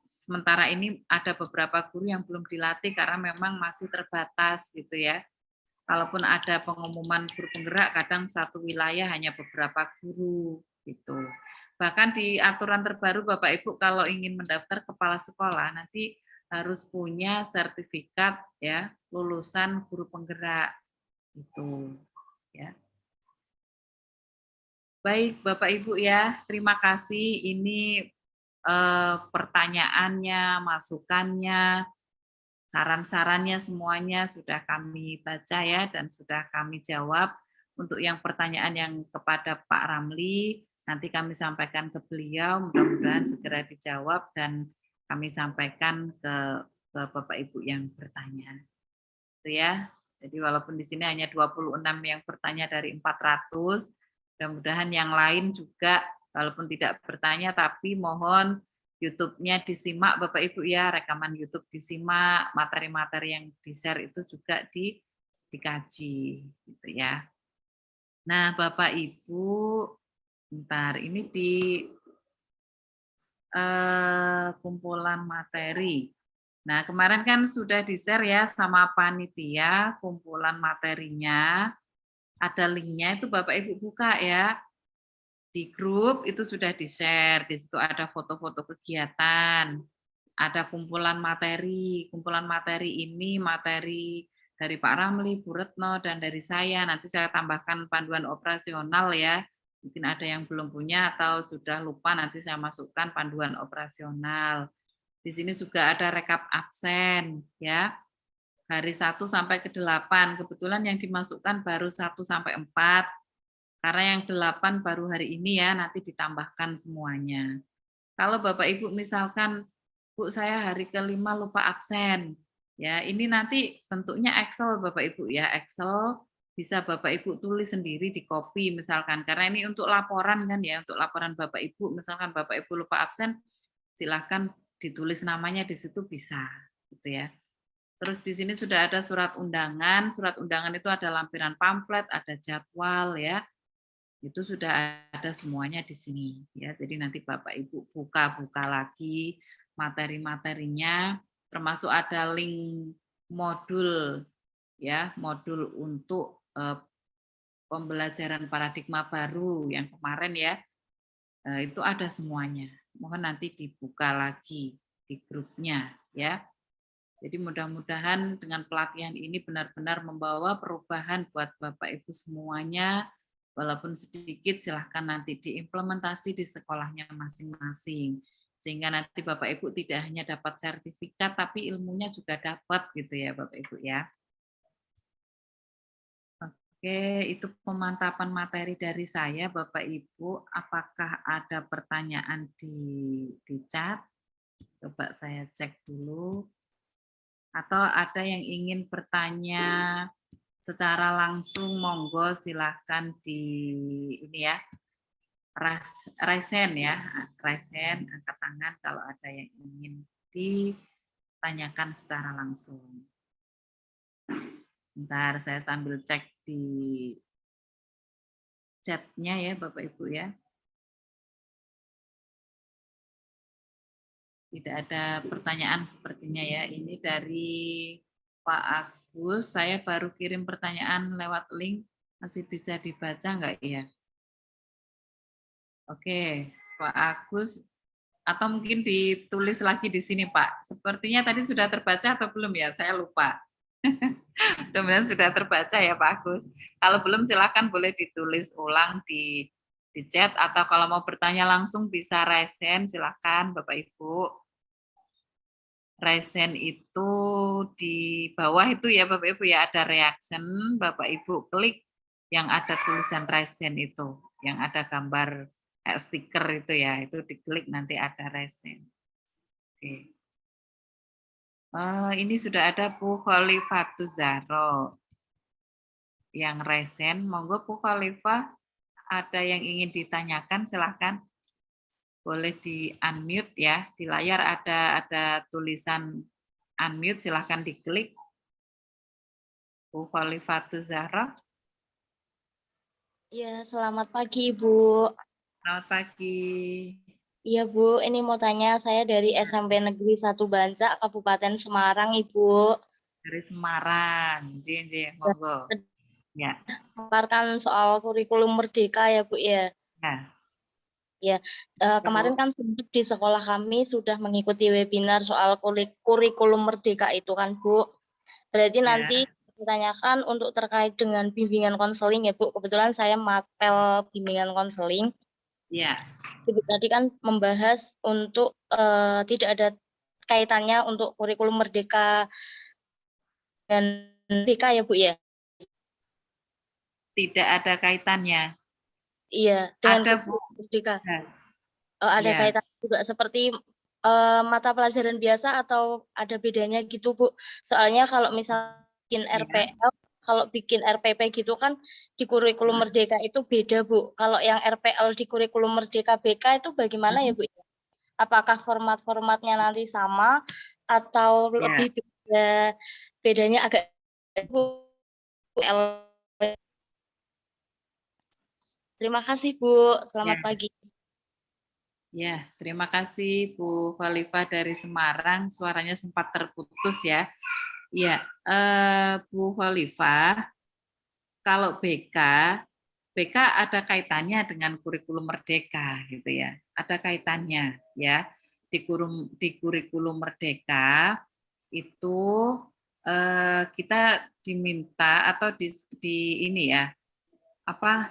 sementara ini ada beberapa guru yang belum dilatih karena memang masih terbatas gitu ya. Kalaupun ada pengumuman guru penggerak, kadang satu wilayah hanya beberapa guru gitu. Bahkan di aturan terbaru Bapak Ibu kalau ingin mendaftar kepala sekolah nanti harus punya sertifikat ya lulusan guru penggerak itu ya. Baik Bapak Ibu ya, terima kasih ini pertanyaannya, masukannya, saran-sarannya semuanya sudah kami baca ya dan sudah kami jawab. Untuk yang pertanyaan yang kepada Pak Ramli, nanti kami sampaikan ke beliau, mudah-mudahan segera dijawab dan kami sampaikan ke Bapak Ibu yang bertanya. Itu ya. Jadi walaupun di sini hanya 26 yang bertanya dari 400, mudah-mudahan yang lain juga walaupun tidak bertanya tapi mohon YouTube-nya disimak Bapak Ibu ya, rekaman YouTube disimak, materi-materi yang di-share itu juga dikaji gitu ya. Nah, Bapak Ibu, bentar ini di kumpulan materi. Nah, kemarin kan sudah di-share ya sama panitia kumpulan materinya. Ada linknya itu Bapak Ibu buka ya. Di grup itu sudah di-share, di situ ada foto-foto kegiatan, ada kumpulan materi. Kumpulan materi ini materi dari Pak Ramli, Bu Retno, dan dari saya. Nanti saya tambahkan panduan operasional ya. Mungkin ada yang belum punya atau sudah lupa, nanti saya masukkan panduan operasional. Di sini juga ada rekap absen ya. Hari 1 sampai ke 8. Kebetulan yang dimasukkan baru 1 sampai 4. Karena yang 8 baru hari ini ya, nanti ditambahkan semuanya. Kalau Bapak Ibu misalkan, Bu saya hari ke-5 lupa absen, ya ini nanti bentuknya Excel Bapak Ibu ya, Excel bisa Bapak Ibu tulis sendiri di copy misalkan, karena ini untuk laporan kan ya, untuk laporan Bapak Ibu, misalkan Bapak Ibu lupa absen, silahkan ditulis namanya di situ bisa, gitu ya. Terus di sini sudah ada surat undangan itu ada lampiran pamflet, ada jadwal ya, itu sudah ada semuanya di sini ya. Jadi nanti Bapak Ibu buka-buka lagi materi-materinya, termasuk ada link modul ya, modul untuk pembelajaran paradigma baru yang kemarin ya, itu ada semuanya. Mohon nanti dibuka lagi di grupnya ya. Jadi mudah-mudahan dengan pelatihan ini benar-benar membawa perubahan buat Bapak Ibu semuanya, walaupun sedikit silahkan nanti diimplementasi di sekolahnya masing-masing. Sehingga nanti Bapak Ibu tidak hanya dapat sertifikat, tapi ilmunya juga dapat gitu ya Bapak Ibu ya. Oke, itu pemantapan materi dari saya Bapak Ibu. Apakah ada pertanyaan di chat? Coba saya cek dulu. Atau ada yang ingin bertanya secara langsung, monggo silahkan di ini ya, raise hand ya, raise hand, angkat tangan kalau ada yang ingin ditanyakan secara langsung. Bentar, saya sambil cek di chatnya ya Bapak Ibu ya. Tidak ada pertanyaan sepertinya ya. Ini dari Pak Agus, saya baru kirim pertanyaan lewat link, masih bisa dibaca enggak ya? Oke, Pak Agus, atau mungkin ditulis lagi di sini Pak. Sepertinya tadi sudah terbaca atau belum ya? Saya lupa. Mudah-mudahan sudah terbaca ya Pak Agus. Kalau belum silakan boleh ditulis ulang di chat, atau kalau mau bertanya langsung bisa raise hand, silakan Bapak Ibu. Raise hand itu di bawah itu ya Bapak Ibu ya, ada reaction, Bapak Ibu klik yang ada tulisan raise hand itu, yang ada gambar stiker itu ya, itu diklik nanti ada raise hand. Oke. Ini sudah ada Bu Khalifah Zahro yang raise hand, monggo Bu Khalifah, ada yang ingin ditanyakan silahkan. Boleh di unmute ya, di layar ada tulisan unmute, silahkan diklik. Bu Khalifah Zahra. Ya, selamat pagi Ibu. Selamat pagi. Iya Bu, ini mau tanya, saya dari SMP Negeri 1 Bancak, Kabupaten Semarang Ibu. Dari Semarang, monggo. Ya. Memaparkan soal kurikulum merdeka ya Bu ya. Nah. Ya, kemarin kan di sekolah kami sudah mengikuti webinar soal kurikulum merdeka itu kan Bu. Berarti nanti ditanyakan untuk terkait dengan bimbingan konseling ya Bu. Kebetulan saya mapel bimbingan konseling. Iya. Ibu tadi kan membahas untuk tidak ada kaitannya untuk kurikulum merdeka dan merdeka ya Bu ya. Tidak ada kaitannya. Iya, dengan ada Bu merdeka. Nah. Ada kaitan juga seperti mata pelajaran biasa atau ada bedanya gitu Bu. Soalnya kalau misalnya bikin RPL, kalau bikin RPP gitu kan di kurikulum merdeka itu beda Bu. Kalau yang RPL di kurikulum merdeka BK itu bagaimana ya Bu? Apakah format-formatnya nanti sama atau lebih beda, bedanya agak Bu? Terima kasih Bu, selamat pagi. Ya, terima kasih Bu Khalifah dari Semarang, suaranya sempat terputus ya. Ya, Bu Khalifah, kalau BK ada kaitannya dengan kurikulum merdeka gitu ya. Ada kaitannya ya. Di kurikulum merdeka itu kita diminta atau di ini ya,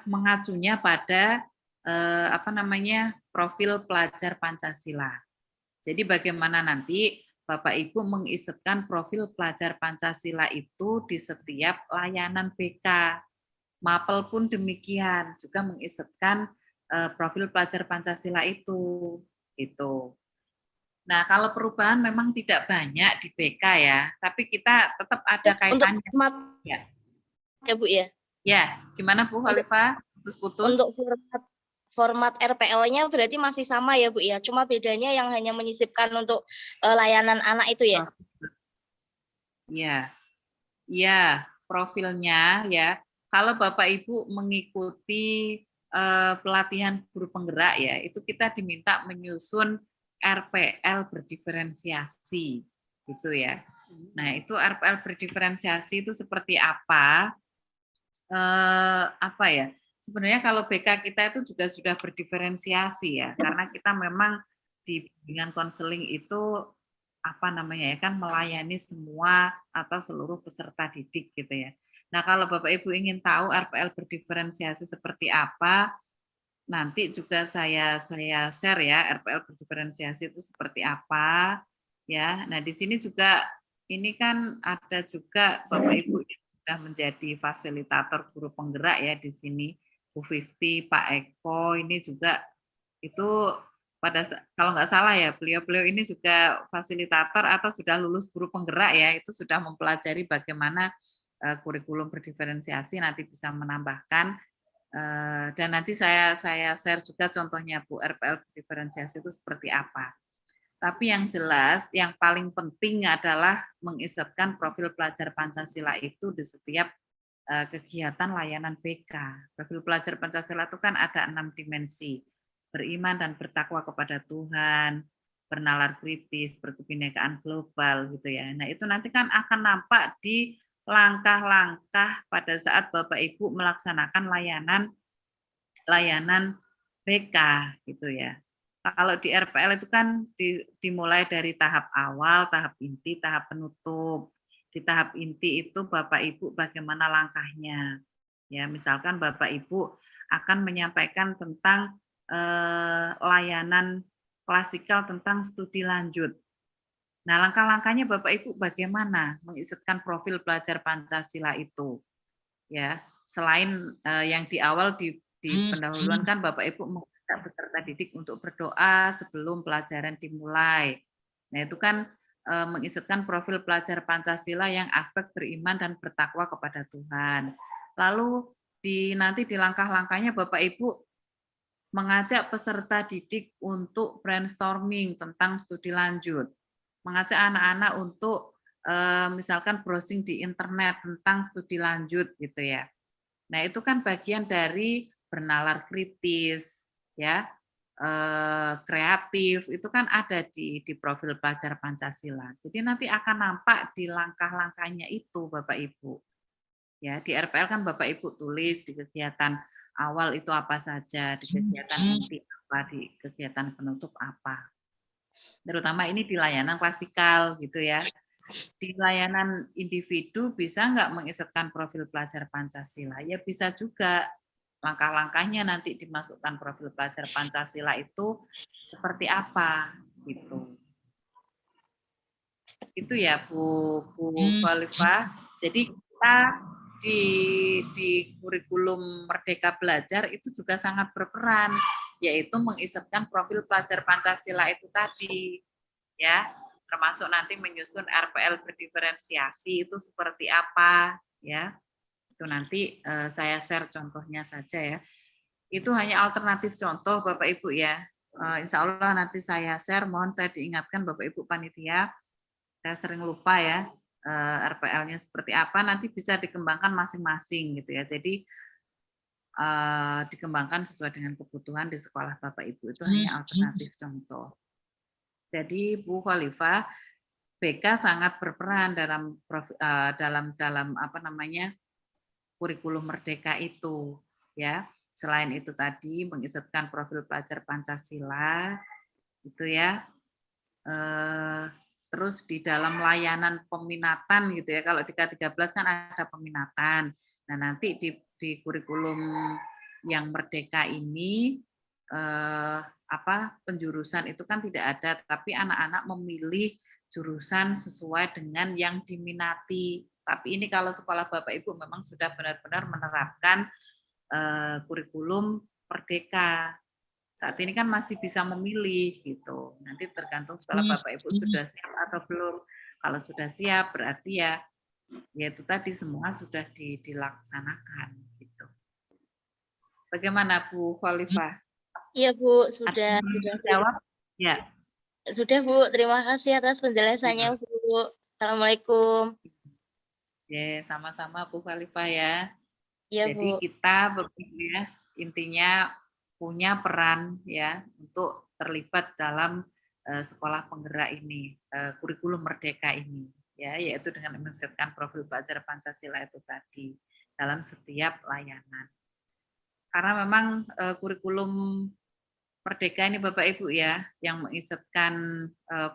mengacunya pada profil pelajar Pancasila. Jadi bagaimana nanti Bapak Ibu mengisepkan profil pelajar Pancasila itu di setiap layanan BK. Mapel pun demikian, juga mengisepkan profil pelajar Pancasila itu. Gitu. Nah, kalau perubahan memang tidak banyak di BK ya, tapi kita tetap ada kaitannya. Untuk ya Bu ya. Ya, gimana Bu Khalifah? Putus-putus? Untuk format RPL-nya berarti masih sama ya Bu ya, cuma bedanya yang hanya menyisipkan untuk layanan anak itu ya? Ya, ya profilnya ya. Kalau Bapak Ibu mengikuti pelatihan guru penggerak ya, itu kita diminta menyusun RPL berdiferensiasi, gitu ya. Nah, itu RPL berdiferensiasi itu seperti apa? Apa ya? Sebenarnya kalau BK kita itu juga sudah berdiferensiasi ya, karena kita memang di bimbingan konseling itu apa namanya ya, kan melayani semua atau seluruh peserta didik gitu ya. Nah, kalau Bapak Ibu ingin tahu RPL berdiferensiasi seperti apa, nanti juga saya share ya RPL berdiferensiasi itu seperti apa ya. Nah, di sini juga ini kan ada juga Bapak Ibu yang sudah menjadi fasilitator guru penggerak ya di sini, Bu Fifty, Pak Eko, ini juga itu kalau nggak salah ya beliau-beliau ini juga fasilitator atau sudah lulus guru penggerak ya, itu sudah mempelajari bagaimana kurikulum berdiferensiasi, nanti bisa menambahkan dan nanti saya share juga contohnya Bu, RPL diferensiasi itu seperti apa. Tapi yang jelas, yang paling penting adalah menginsertkan profil pelajar Pancasila itu di setiap kegiatan layanan BK. Profil pelajar Pancasila itu kan ada 6 dimensi. Beriman dan bertakwa kepada Tuhan, bernalar kritis, berkebinekaan global gitu ya. Nah, itu nanti kan akan nampak di langkah-langkah pada saat Bapak Ibu melaksanakan layanan BK gitu ya. Kalau di RPL itu kan dimulai dari tahap awal, tahap inti, tahap penutup. Di tahap inti itu Bapak Ibu bagaimana langkahnya. Ya, misalkan Bapak Ibu akan menyampaikan tentang layanan klasikal tentang studi lanjut. Nah, langkah-langkahnya Bapak Ibu bagaimana mengisipkan profil pelajar Pancasila itu. Ya, selain yang di awal di pendahuluan kan Bapak Ibu mengajak peserta didik untuk berdoa sebelum pelajaran dimulai. Nah, itu kan mengisipkan profil pelajar Pancasila yang aspek beriman dan bertakwa kepada Tuhan. Lalu nanti di langkah-langkahnya Bapak Ibu mengajak peserta didik untuk brainstorming tentang studi lanjut, mengajak anak-anak untuk misalkan browsing di internet tentang studi lanjut gitu ya. Nah, itu kan bagian dari bernalar kritis ya, kreatif, itu kan ada di profil pelajar Pancasila. Jadi nanti akan nampak di langkah-langkahnya itu Bapak Ibu. Ya, di RPL kan Bapak Ibu tulis di kegiatan awal itu apa saja, di kegiatan inti apa, di kegiatan penutup apa. Terutama ini di layanan klasikal gitu ya. Di layanan individu bisa nggak mengisipkan profil pelajar Pancasila? Ya bisa juga. Langkah-langkahnya nanti dimasukkan profil pelajar Pancasila itu seperti apa gitu. Itu ya Bu Khalifah. Jadi kita di kurikulum Merdeka Belajar itu juga sangat berperan, yaitu mengisipkan profil pelajar Pancasila itu tadi, ya, termasuk nanti menyusun RPL berdiferensiasi itu seperti apa, ya. Itu nanti saya share contohnya saja ya. Itu hanya alternatif contoh Bapak Ibu ya. Insya Allah nanti saya share, mohon saya diingatkan Bapak Ibu panitia, saya sering lupa ya RPL-nya seperti apa, nanti bisa dikembangkan masing-masing gitu ya. Jadi dikembangkan sesuai dengan kebutuhan di sekolah Bapak Ibu, itu hanya alternatif contoh. Jadi Bu Khalifah, BK sangat berperan dalam apa namanya kurikulum Merdeka itu ya. Selain itu tadi mengisipkan profil pelajar Pancasila itu ya. Terus di dalam layanan peminatan gitu ya, kalau di K13 kan ada peminatan. Nah, nanti di kurikulum yang Merdeka ini penjurusan itu kan tidak ada, tapi anak-anak memilih jurusan sesuai dengan yang diminati. Tapi ini kalau sekolah Bapak Ibu memang sudah benar-benar menerapkan kurikulum Merdeka. Saat ini kan masih bisa memilih gitu. Nanti tergantung sekolah Bapak Ibu sudah siap atau belum. Kalau sudah siap berarti ya itu tadi semua sudah dilaksanakan. Bagaimana Bu Khalifah? Iya Bu, Ada sudah yang belum sudah terjawab? Ya. sudah Bu. Terima kasih atas penjelasannya Bu. Assalamualaikum. Ya, sama-sama Bu Khalifah ya. Iya Jadi Bu. kita ya, intinya punya peran ya untuk terlibat dalam sekolah penggerak ini, kurikulum merdeka ini, ya, yaitu dengan mensetkan profil belajar Pancasila itu tadi dalam setiap layanan. Karena memang kurikulum merdeka ini Bapak Ibu ya, yang mengisetkan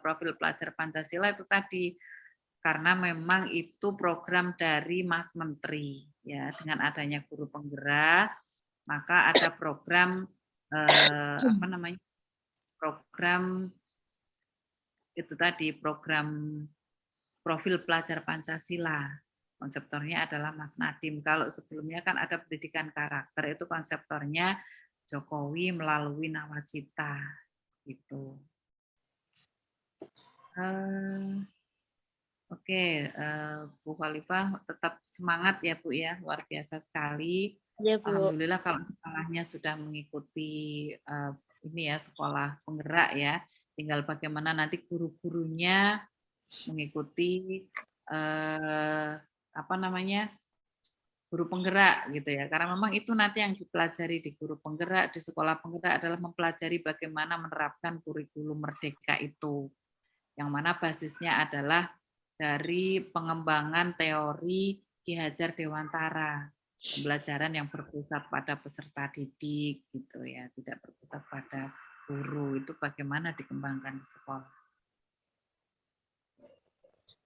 profil pelajar Pancasila itu tadi, karena memang itu program dari Mas Menteri ya, dengan adanya guru penggerak maka ada program apa namanya, program itu tadi, program profil pelajar Pancasila. Konseptornya adalah Mas Nadiem. Kalau sebelumnya kan ada pendidikan karakter, itu konseptornya Jokowi melalui Nawacita gitu. Oke, Bu Khalifah tetap semangat ya Bu ya, luar biasa sekali. Iya Bu. Alhamdulillah kalau sekolahnya sudah mengikuti ini ya, sekolah penggerak ya. Tinggal bagaimana nanti guru-gurunya mengikuti apa namanya, guru penggerak gitu ya. Karena memang itu nanti yang dipelajari di guru penggerak, di sekolah penggerak adalah mempelajari bagaimana menerapkan kurikulum merdeka itu. Yang mana basisnya adalah dari pengembangan teori Ki Hajar Dewantara, pembelajaran yang berpusat pada peserta didik gitu ya, tidak berpusat pada guru. Itu bagaimana dikembangkan di sekolah.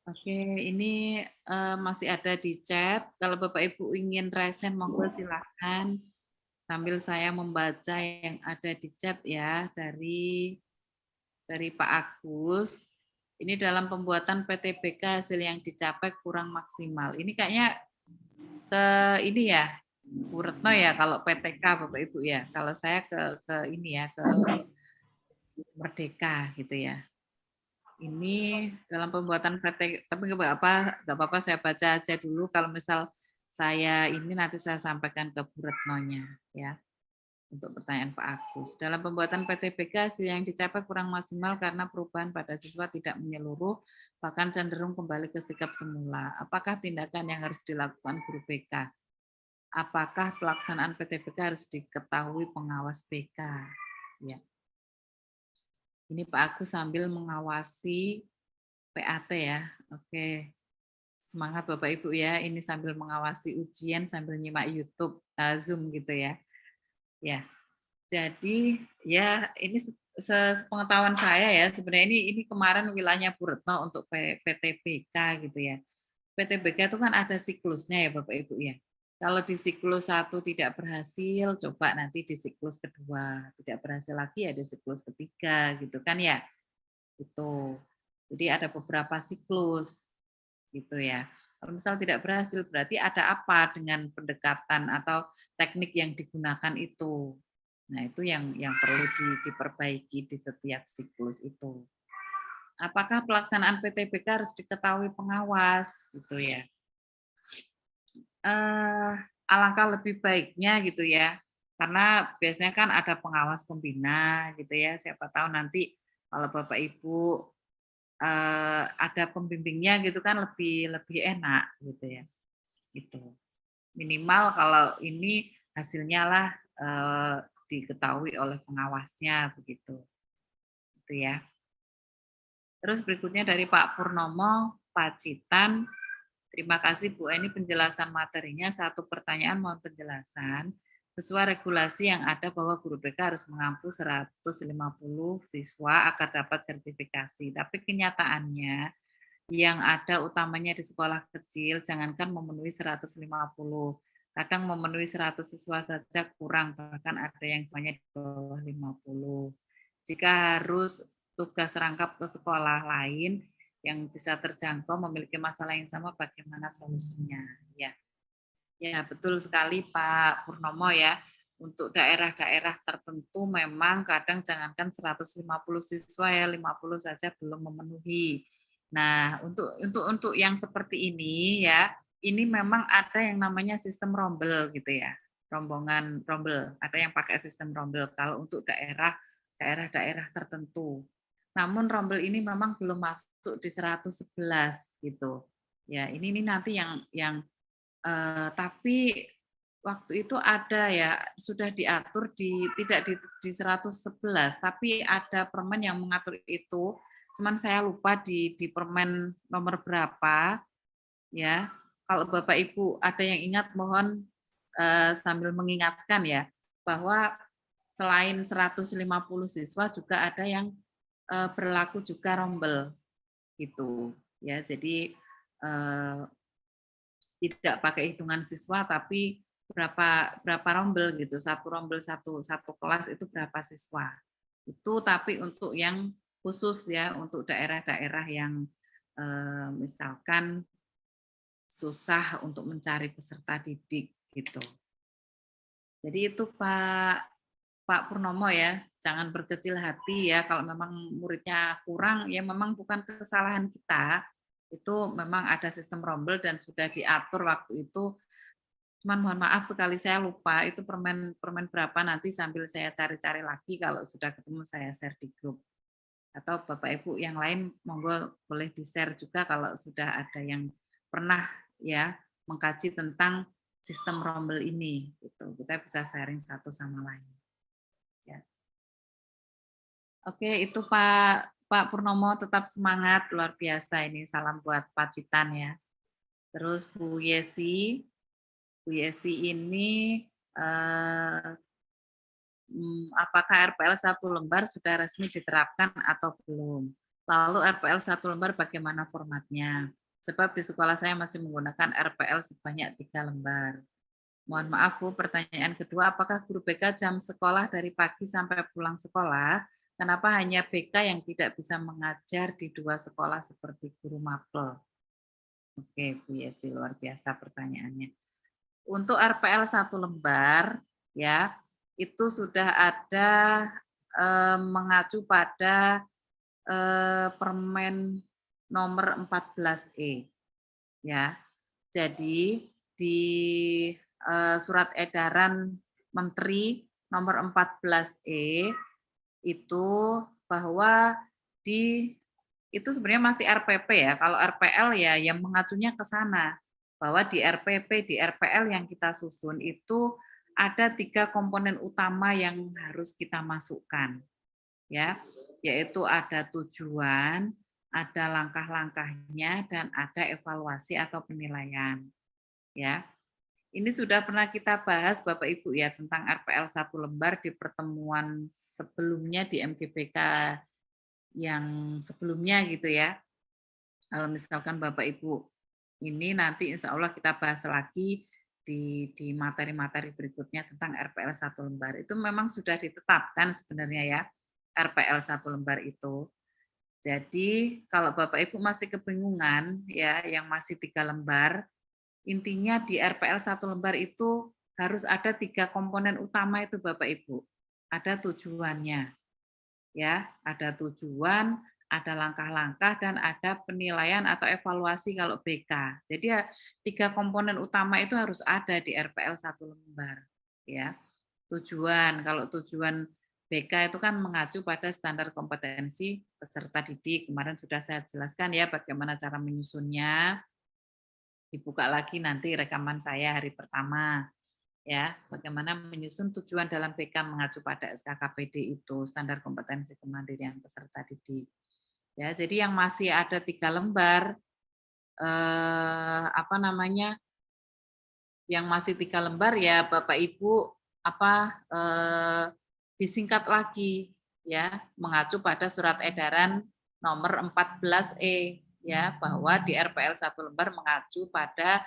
Oke, ini masih ada di chat. Kalau Bapak Ibu ingin resen, monggo silahkan sambil saya membaca yang ada di chat ya dari Pak Agus. Ini dalam pembuatan PTBK hasil yang dicapai kurang maksimal. Ini kayaknya ke ini ya, Bu Retno ya, kalau PTK Bapak Ibu ya. Kalau saya ke ini ya, ke Merdeka gitu ya. Ini dalam pembuatan PT, tapi nggak apa-apa saya baca aja dulu. Kalau misal saya ini nanti saya sampaikan ke Bu Retnonya ya. Untuk pertanyaan Pak Agus. Dalam pembuatan PTBK, hasil yang dicapai kurang maksimal karena perubahan pada siswa tidak menyeluruh, bahkan cenderung kembali ke sikap semula. Apakah tindakan yang harus dilakukan guru BK? Apakah pelaksanaan PTBK harus diketahui pengawas BK? Ya. Ini Pak Agus sambil mengawasi PAT ya. Oke. Semangat Bapak Ibu ya, ini sambil mengawasi ujian, sambil nyimak YouTube, Zoom gitu ya. Ya. Jadi ya ini sepengetahuan saya ya, sebenarnya ini kemarin wilayahnya Bu Retno untuk PTBK gitu ya. PTBK itu kan ada siklusnya ya Bapak Ibu ya. Kalau di siklus 1 tidak berhasil, coba nanti di siklus kedua. Tidak berhasil lagi ya di siklus ketiga gitu kan ya. Itu. Jadi ada beberapa siklus gitu ya. Kalau misal tidak berhasil berarti ada apa dengan pendekatan atau teknik yang digunakan itu. Nah, itu yang perlu diperbaiki di setiap siklus itu. Apakah pelaksanaan PTBK harus diketahui pengawas gitu ya? Alangkah lebih baiknya gitu ya. Karena biasanya kan ada pengawas pembina gitu ya. Siapa tahu nanti kalau Bapak Ibu ada pembimbingnya gitu kan lebih enak gitu ya. Gitu. Minimal kalau ini hasilnya lah diketahui oleh pengawasnya begitu. Itu ya. Terus berikutnya dari Pak Purnomo, Pacitan. Terima kasih Bu, ini penjelasan materinya. Satu pertanyaan mohon penjelasan. Sesuai regulasi yang ada bahwa guru BK harus mengampu 150 siswa agar dapat sertifikasi. Tapi kenyataannya yang ada utamanya di sekolah kecil, jangankan memenuhi 150. Kadang memenuhi 100 siswa saja kurang, bahkan ada yang semuanya di bawah 50. Jika harus tugas rangkap ke sekolah lain yang bisa terjangkau memiliki masalah yang sama, bagaimana solusinya? Ya betul sekali Pak Purnomo ya. Untuk daerah-daerah tertentu memang kadang jangankan 150 siswa ya, 50 saja belum memenuhi. Nah, untuk yang seperti ini ya, ini memang ada yang namanya sistem rombel gitu ya. rombongan rombel, ada yang pakai sistem rombel kalau untuk daerah-daerah tertentu. Namun rombel ini memang belum masuk di 111 gitu. Ya, ini nanti yang tapi waktu itu ada ya sudah diatur tidak di 111, tapi ada permen yang mengatur itu. Cuman saya lupa di permen nomor berapa ya. Kalau Bapak Ibu ada yang ingat mohon sambil mengingatkan ya bahwa selain 150 siswa juga ada yang berlaku juga rombel gitu ya. Jadi tidak pakai hitungan siswa tapi berapa rombel gitu, satu rombel satu kelas itu berapa siswa. Itu tapi untuk yang khusus ya, untuk daerah-daerah yang misalkan susah untuk mencari peserta didik gitu. Jadi itu Pak Purnomo ya, jangan berkecil hati ya kalau memang muridnya kurang ya memang bukan kesalahan kita. Itu memang ada sistem rombel dan sudah diatur waktu itu. Cuman mohon maaf sekali saya lupa itu permen berapa nanti sambil saya cari-cari lagi kalau sudah ketemu saya share di grup. Atau Bapak Ibu yang lain monggo boleh di-share juga kalau sudah ada yang pernah ya mengkaji tentang sistem rombel ini gitu. Kita bisa sharing satu sama lain. Ya. Oke, itu Pak Purnomo tetap semangat luar biasa ini. Salam buat Pacitan ya. Terus Bu Yesi ini apakah RPL 1 lembar sudah resmi diterapkan atau belum? Lalu RPL 1 lembar bagaimana formatnya? Sebab di sekolah saya masih menggunakan RPL sebanyak 3 lembar. Mohon maaf Bu, pertanyaan kedua, apakah guru BK jam sekolah dari pagi sampai pulang sekolah? Kenapa hanya BK yang tidak bisa mengajar di 2 sekolah seperti guru mapel? Oke, Bu Yesi, luar biasa pertanyaannya. Untuk RPL 1 lembar, ya, itu sudah ada mengacu pada Permen nomor 14E. Ya, jadi di surat edaran Menteri nomor 14E itu bahwa itu sebenarnya masih RPP ya. Kalau RPL ya yang mengacunya ke sana bahwa di RPP, di RPL yang kita susun itu ada 3 komponen utama yang harus kita masukkan, ya, yaitu ada tujuan, ada langkah-langkahnya, dan ada evaluasi atau penilaian, ya. Ini sudah pernah kita bahas Bapak Ibu ya tentang RPL 1 lembar di pertemuan sebelumnya di MGBK yang sebelumnya gitu ya. Kalau misalkan Bapak Ibu ini nanti insya Allah kita bahas lagi di materi-materi berikutnya tentang RPL 1 lembar. Itu memang sudah ditetapkan sebenarnya ya, RPL 1 lembar itu. Jadi kalau Bapak Ibu masih kebingungan ya, yang masih 3 lembar, intinya di RPL 1 lembar itu harus ada 3 komponen utama itu Bapak Ibu. Ada tujuannya, ya, ada tujuan, ada langkah-langkah, dan ada penilaian atau evaluasi kalau BK. Jadi ya, 3 komponen utama itu harus ada di RPL 1 lembar. Ya. Tujuan, kalau tujuan BK itu kan mengacu pada standar kompetensi peserta didik. Kemarin sudah saya jelaskan ya bagaimana cara menyusunnya. Dibuka lagi nanti rekaman saya hari pertama. Ya, bagaimana menyusun tujuan dalam BK mengacu pada SKKPD itu, standar kompetensi kemandirian peserta didik. Ya, jadi yang masih ada 3 lembar, yang masih 3 lembar ya Bapak Ibu disingkat lagi ya, mengacu pada surat edaran nomor 14E ya, bahwa di RPL 1 lembar mengacu pada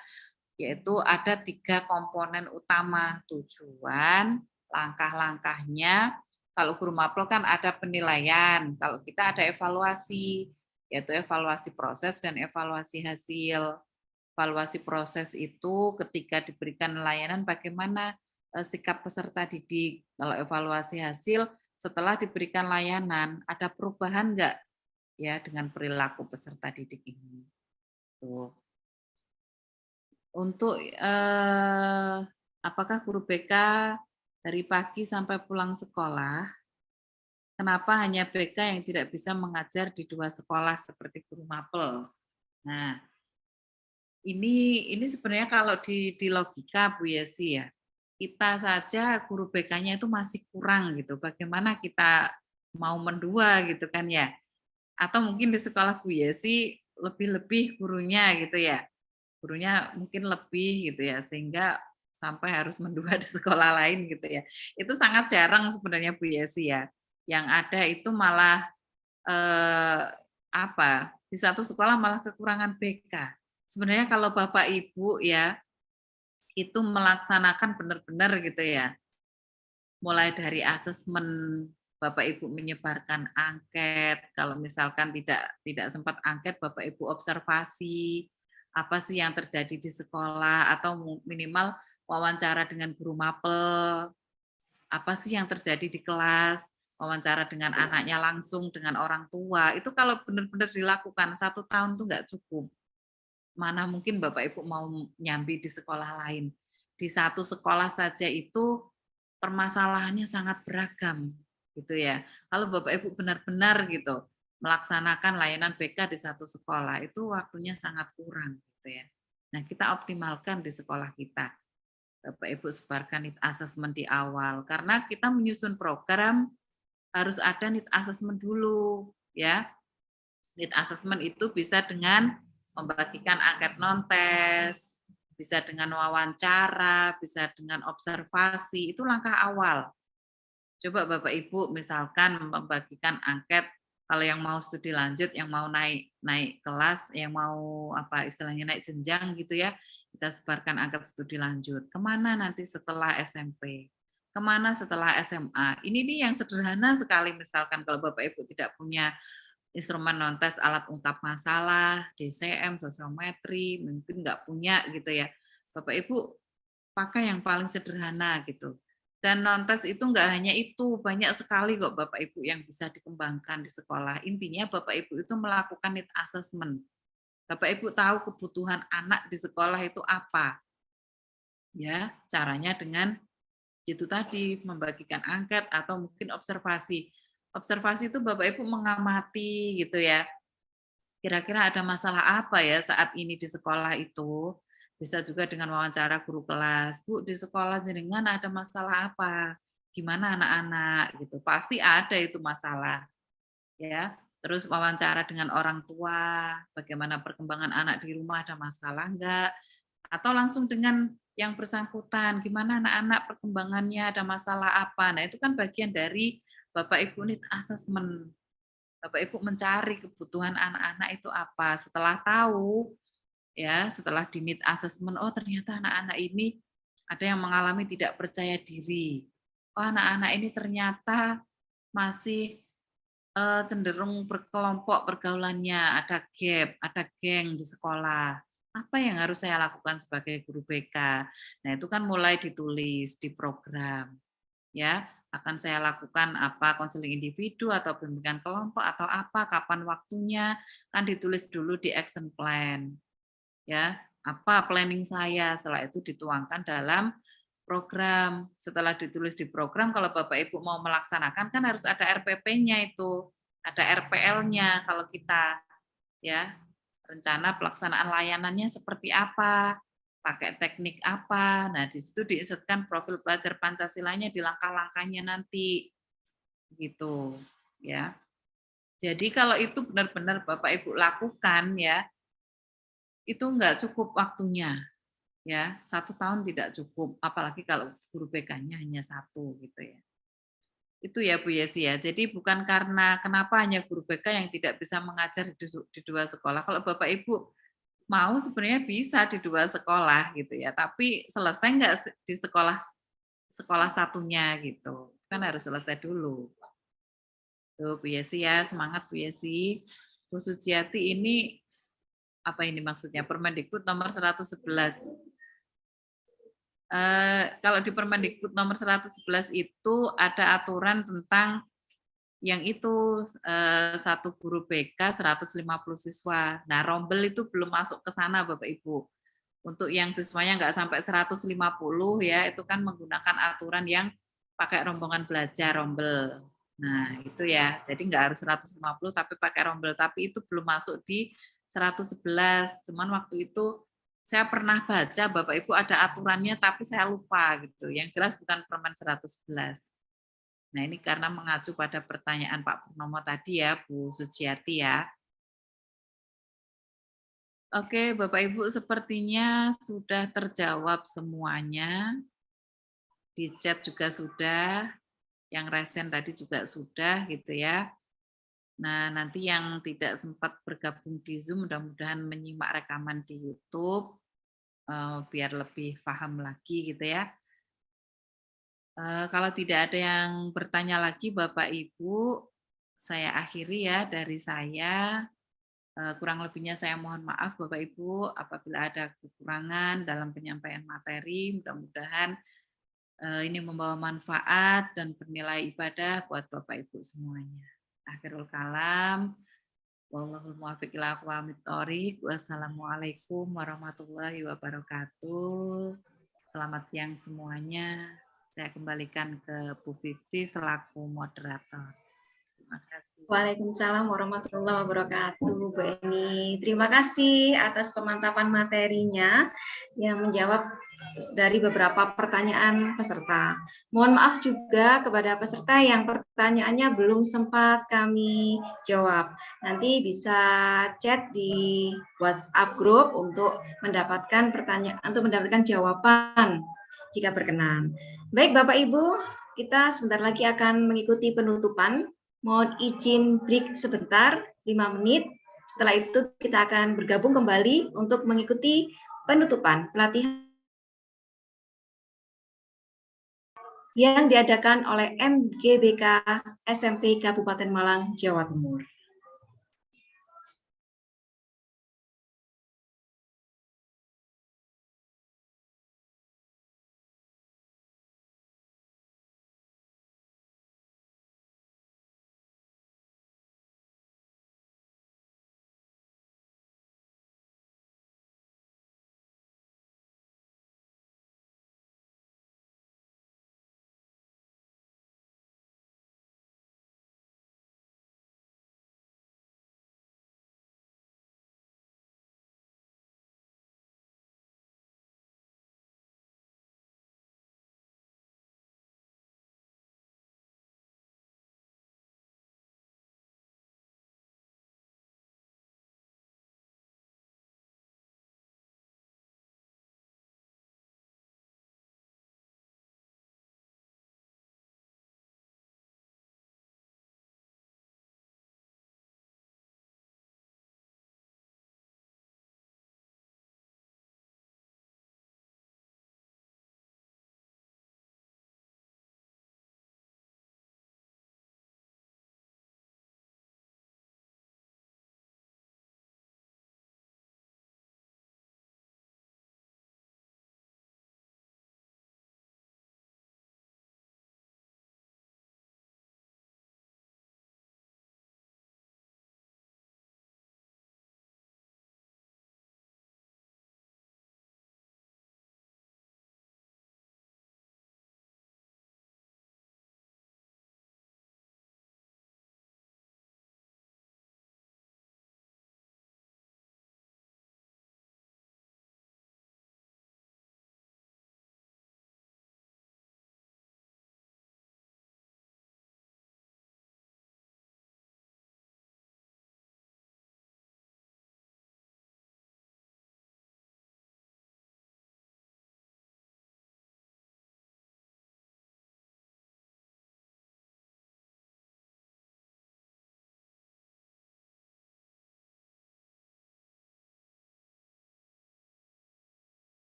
yaitu ada 3 komponen utama, tujuan, langkah-langkahnya. Kalau guru mapel kan ada penilaian, kalau kita ada evaluasi, yaitu evaluasi proses dan evaluasi hasil. Evaluasi proses itu ketika diberikan layanan bagaimana sikap peserta didik. Kalau evaluasi hasil setelah diberikan layanan, ada perubahan enggak ya dengan perilaku peserta didik ini. Tuh. Untuk apakah guru BK dari pagi sampai pulang sekolah, kenapa hanya BK yang tidak bisa mengajar di 2 sekolah seperti guru mapel? Nah, ini sebenarnya kalau di logika Bu Yesi ya, kita saja guru BK-nya itu masih kurang gitu. Bagaimana kita mau mendua gitu kan ya? Atau mungkin di sekolah Bu Yesi lebih-lebih gurunya gitu ya. Gurunya mungkin lebih gitu ya, sehingga sampai harus mendua di sekolah lain gitu ya. Itu sangat jarang sebenarnya Bu Yesi ya. Yang ada itu malah apa, di satu sekolah malah kekurangan BK. Sebenarnya kalau Bapak Ibu ya, itu melaksanakan benar-benar gitu ya, mulai dari asesmen Bapak Ibu menyebarkan angket, kalau misalkan tidak sempat angket, Bapak Ibu observasi apa sih yang terjadi di sekolah, atau minimal wawancara dengan guru mapel, apa sih yang terjadi di kelas, wawancara dengan anaknya langsung, dengan orang tua, itu kalau benar-benar dilakukan 1 tahun tuh nggak cukup. Mana mungkin Bapak Ibu mau nyambi di sekolah lain. Di satu sekolah saja itu permasalahannya sangat beragam gitu ya. Kalau Bapak Ibu benar-benar gitu melaksanakan layanan BK di satu sekolah, itu waktunya sangat kurang gitu ya. Nah, kita optimalkan di sekolah kita. Bapak Ibu sebarkan need assessment di awal, karena kita menyusun program harus ada need assessment dulu ya. Need assessment itu bisa dengan membagikan angket non-tes, bisa dengan wawancara, bisa dengan observasi, itu langkah awal. Coba Bapak Ibu misalkan membagikan angket, kalau yang mau studi lanjut, yang mau naik kelas, yang mau apa istilahnya naik jenjang gitu ya, kita sebarkan angket studi lanjut. Kemana nanti setelah SMP? Kemana setelah SMA? Ini nih yang sederhana sekali, misalkan kalau Bapak Ibu tidak punya instrumen non-tes alat ungkap masalah, DCM, sosiometri, mungkin nggak punya gitu ya. Bapak Ibu pakai yang paling sederhana gitu. Dan non-tes itu nggak hanya itu, banyak sekali kok Bapak Ibu yang bisa dikembangkan di sekolah. Intinya Bapak Ibu itu melakukan need assessment. Bapak Ibu tahu kebutuhan anak di sekolah itu apa. Ya, caranya dengan itu tadi, membagikan angket atau mungkin observasi. Observasi itu Bapak Ibu mengamati gitu ya. Kira-kira ada masalah apa ya saat ini di sekolah itu? Bisa juga dengan wawancara guru kelas, Bu, di sekolah jenengan ada masalah apa? Gimana anak-anak gitu. Pasti ada itu masalah, ya. Terus wawancara dengan orang tua, bagaimana perkembangan anak di rumah, ada masalah enggak? Atau langsung dengan yang bersangkutan, gimana anak-anak perkembangannya, ada masalah apa? Nah, itu kan bagian dari Bapak Ibu need assessment. Bapak Ibu mencari kebutuhan anak-anak itu apa. Setelah tahu, ya, setelah di need assessment, oh ternyata anak-anak ini ada yang mengalami tidak percaya diri. Oh, anak-anak ini ternyata masih cenderung berkelompok pergaulannya, ada gap, ada geng di sekolah. Apa yang harus saya lakukan sebagai guru BK? Nah, itu kan mulai ditulis di program. Ya, akan saya lakukan apa, konseling individu atau bimbingan kelompok atau apa, kapan waktunya, kan ditulis dulu di action plan. Ya, apa planning saya, setelah itu dituangkan dalam program. Setelah ditulis di program, kalau Bapak Ibu mau melaksanakan kan harus ada RPP-nya itu, ada RPL-nya kalau kita, ya, rencana pelaksanaan layanannya seperti apa, pakai teknik apa. Nah, di situ diinsertkan profil belajar Pancasilanya di langkah-langkahnya nanti. Gitu, ya. Jadi kalau itu benar-benar Bapak Ibu lakukan ya, itu enggak cukup waktunya. Ya, 1 tahun tidak cukup, apalagi kalau guru BK-nya hanya 1 gitu ya. Itu ya Bu Yesi ya. Jadi bukan karena kenapa hanya guru BK yang tidak bisa mengajar di 2 sekolah. Kalau Bapak Ibu mau sebenarnya bisa di 2 sekolah gitu ya, tapi selesai nggak di sekolah sekolah satunya gitu. Kan harus selesai dulu. Tuh Bu Yesi ya, semangat Bu Yesi. Bu Suciati ini apa ini maksudnya? Permendikbud nomor 111. Kalau di Permendikbud nomor 111 itu ada aturan tentang yang itu, 1 guru BK 150 siswa. Nah, rombel itu belum masuk ke sana Bapak Ibu. Untuk yang siswanya nggak sampai 150 ya, itu kan menggunakan aturan yang pakai rombongan belajar, rombel. Nah, itu ya. Jadi nggak harus 150 tapi pakai rombel. Tapi itu belum masuk di 111. Cuman waktu itu saya pernah baca Bapak Ibu ada aturannya tapi saya lupa gitu. Yang jelas bukan Permen 111. Nah, ini karena mengacu pada pertanyaan Pak Purnomo tadi ya, Bu Suciati ya. Oke, Bapak Ibu sepertinya sudah terjawab semuanya. Di chat juga sudah, yang resen tadi juga sudah gitu ya. Nah, nanti yang tidak sempat bergabung di Zoom mudah-mudahan menyimak rekaman di YouTube biar lebih paham lagi gitu ya. Kalau tidak ada yang bertanya lagi Bapak Ibu, saya akhiri ya dari saya. Kurang lebihnya saya mohon maaf Bapak Ibu apabila ada kekurangan dalam penyampaian materi. Mudah-mudahan ini membawa manfaat dan bernilai ibadah buat Bapak Ibu semuanya. Akhirul kalam. Wallahul muwaffiq ila aqwamit thoriq. Wassalamualaikum warahmatullahi wabarakatuh. Selamat siang semuanya. Saya kembalikan ke Bu Fifty selaku moderator. Terima kasih. Waalaikumsalam warahmatullahi wabarakatuh, Bu Eni. Terima kasih atas pemantapan materinya yang menjawab dari beberapa pertanyaan peserta. Mohon maaf juga kepada peserta yang pertanyaannya belum sempat kami jawab. Nanti bisa chat di WhatsApp grup untuk mendapatkan pertanyaan, untuk mendapatkan jawaban jika berkenan. Baik Bapak Ibu, kita sebentar lagi akan mengikuti penutupan. Mohon izin break sebentar, 5 menit. Setelah itu kita akan bergabung kembali untuk mengikuti penutupan pelatihan yang diadakan oleh MGBK SMP Kabupaten Malang, Jawa Timur.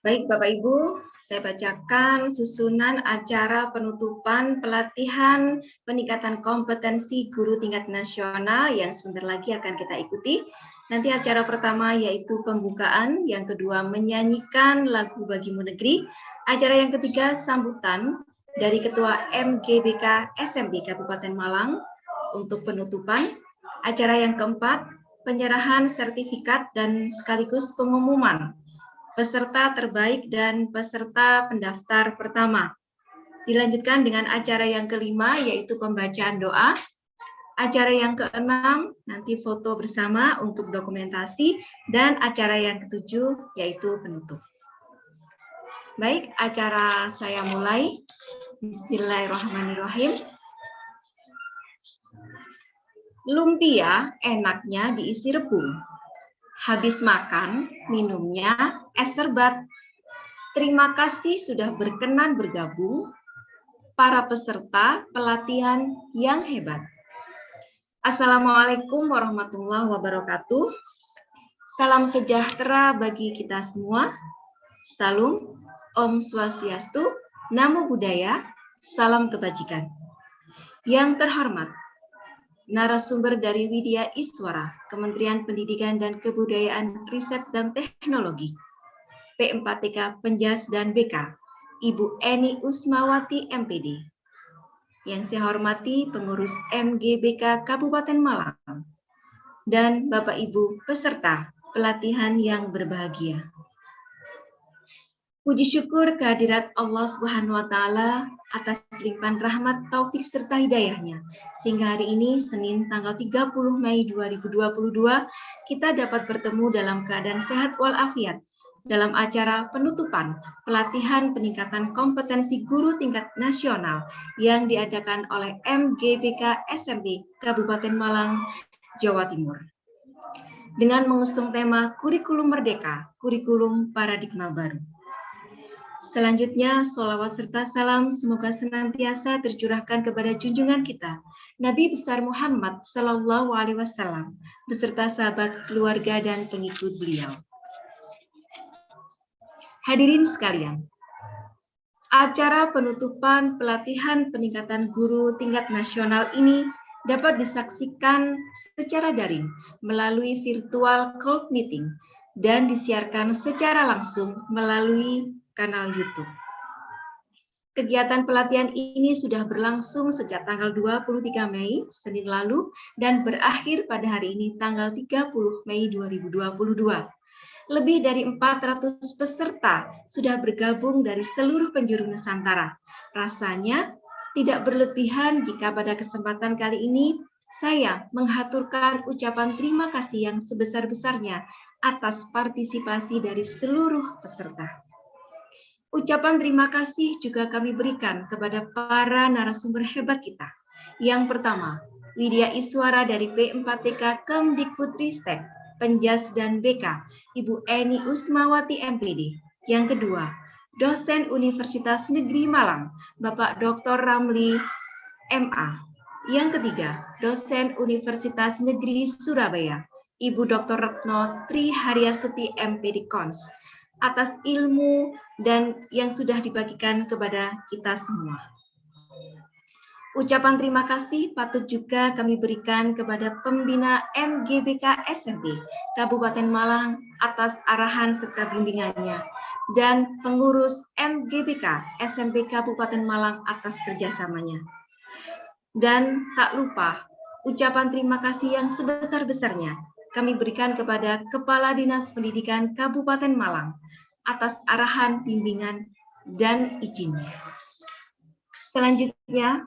Baik Bapak Ibu, saya bacakan susunan acara penutupan pelatihan peningkatan kompetensi guru tingkat nasional yang sebentar lagi akan kita ikuti. Nanti acara pertama yaitu pembukaan, yang kedua menyanyikan lagu Bagimu Negeri, acara yang ketiga sambutan dari Ketua MGBK SMB Kabupaten Malang untuk penutupan, acara yang keempat penyerahan sertifikat dan sekaligus pengumuman peserta terbaik dan peserta pendaftar pertama. Dilanjutkan dengan acara yang kelima yaitu pembacaan doa. Acara yang keenam nanti foto bersama untuk dokumentasi, dan acara yang ketujuh yaitu penutup. Baik, acara saya mulai. Bismillahirrahmanirrahim. Lumpia enaknya diisi rebung. Habis makan, minumnya es serbat. Terima kasih sudah berkenan bergabung, para peserta pelatihan yang hebat. Assalamualaikum warahmatullahi wabarakatuh. Salam sejahtera bagi kita semua. Salam, Om Swastiastu, Namo Buddhaya, salam kebajikan. Yang terhormat, narasumber dari Widya Iswara, Kementerian Pendidikan dan Kebudayaan, Riset dan Teknologi, P4TK Penjas dan BK, Ibu Eni Usmawati MPD. Yang saya hormati pengurus MGBK Kabupaten Malang, dan Bapak Ibu peserta pelatihan yang berbahagia. Puji syukur kehadirat Allah Subhanahu wa Ta'ala atas limpahan rahmat, taufik serta hidayahnya, sehingga hari ini Senin tanggal 30 Mei 2022 kita dapat bertemu dalam keadaan sehat walafiat dalam acara penutupan pelatihan peningkatan kompetensi guru tingkat nasional yang diadakan oleh MGBK SMB Kabupaten Malang, Jawa Timur. Dengan mengusung tema Kurikulum Merdeka, Kurikulum Paradigma Baru. Selanjutnya, sholawat serta salam semoga senantiasa tercurahkan kepada junjungan kita, Nabi besar Muhammad Sallallahu Alaihi Wasallam, beserta sahabat, keluarga, dan pengikut beliau. Hadirin sekalian, acara penutupan pelatihan peningkatan guru tingkat nasional ini dapat disaksikan secara daring melalui virtual cloud meeting dan disiarkan secara langsung melalui kanal YouTube. Kegiatan pelatihan ini sudah berlangsung sejak tanggal 23 Mei, Senin lalu, dan berakhir pada hari ini tanggal 30 Mei 2022. Lebih dari 400 peserta sudah bergabung dari seluruh penjuru Nusantara. Rasanya tidak berlebihan jika pada kesempatan kali ini saya menghaturkan ucapan terima kasih yang sebesar-besarnya atas partisipasi dari seluruh peserta. Ucapan terima kasih juga kami berikan kepada para narasumber hebat kita. Yang pertama, Widya Iswara dari P4TK Kemdikbudristek, Penjas dan BK, Ibu Eni Usmawati MPD. Yang kedua, dosen Universitas Negeri Malang, Bapak Dr. Ramli MA. Yang ketiga, dosen Universitas Negeri Surabaya, Ibu Dr. Retno Tri Haryastuti MPD Kons, atas ilmu dan yang sudah dibagikan kepada kita semua. Ucapan terima kasih patut juga kami berikan kepada pembina MGBK SMB Kabupaten Malang atas arahan serta bimbingannya, dan pengurus MGBK SMB Kabupaten Malang atas kerjasamanya. Dan tak lupa, ucapan terima kasih yang sebesar-besarnya kami berikan kepada Kepala Dinas Pendidikan Kabupaten Malang atas arahan, bimbingan, dan izinnya. Selanjutnya,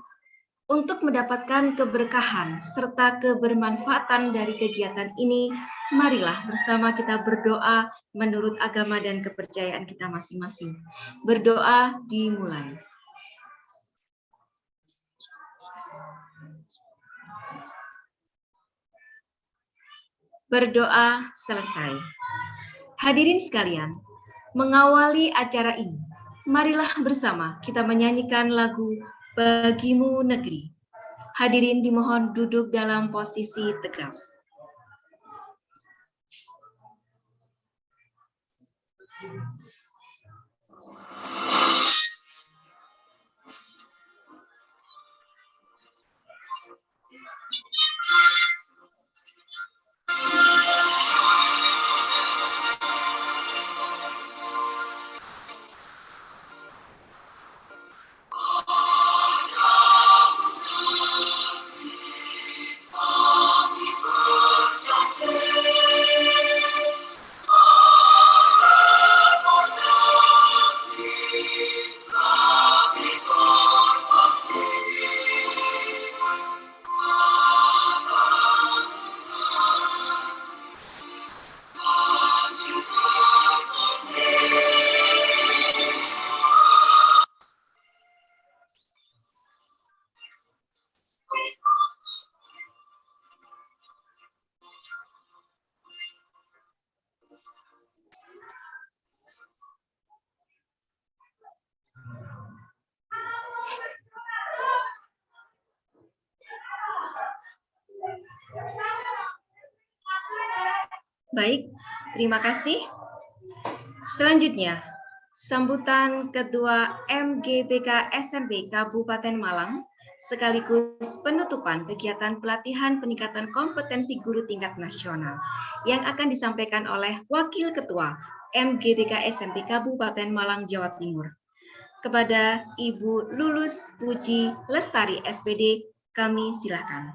untuk mendapatkan keberkahan serta kebermanfaatan dari kegiatan ini, marilah bersama kita berdoa menurut agama dan kepercayaan kita masing-masing. Berdoa dimulai. Berdoa selesai. Hadirin sekalian, mengawali acara ini, marilah bersama kita menyanyikan lagu Bagimu Negeri. Hadirin dimohon duduk dalam posisi tegak. Baik, terima kasih. Selanjutnya, sambutan Ketua MGBK SMP Kabupaten Malang sekaligus penutupan kegiatan pelatihan peningkatan kompetensi guru tingkat nasional yang akan disampaikan oleh Wakil Ketua MGBK SMP Kabupaten Malang, Jawa Timur. Kepada Ibu Lulus Puji Lestari SPD, kami silakan.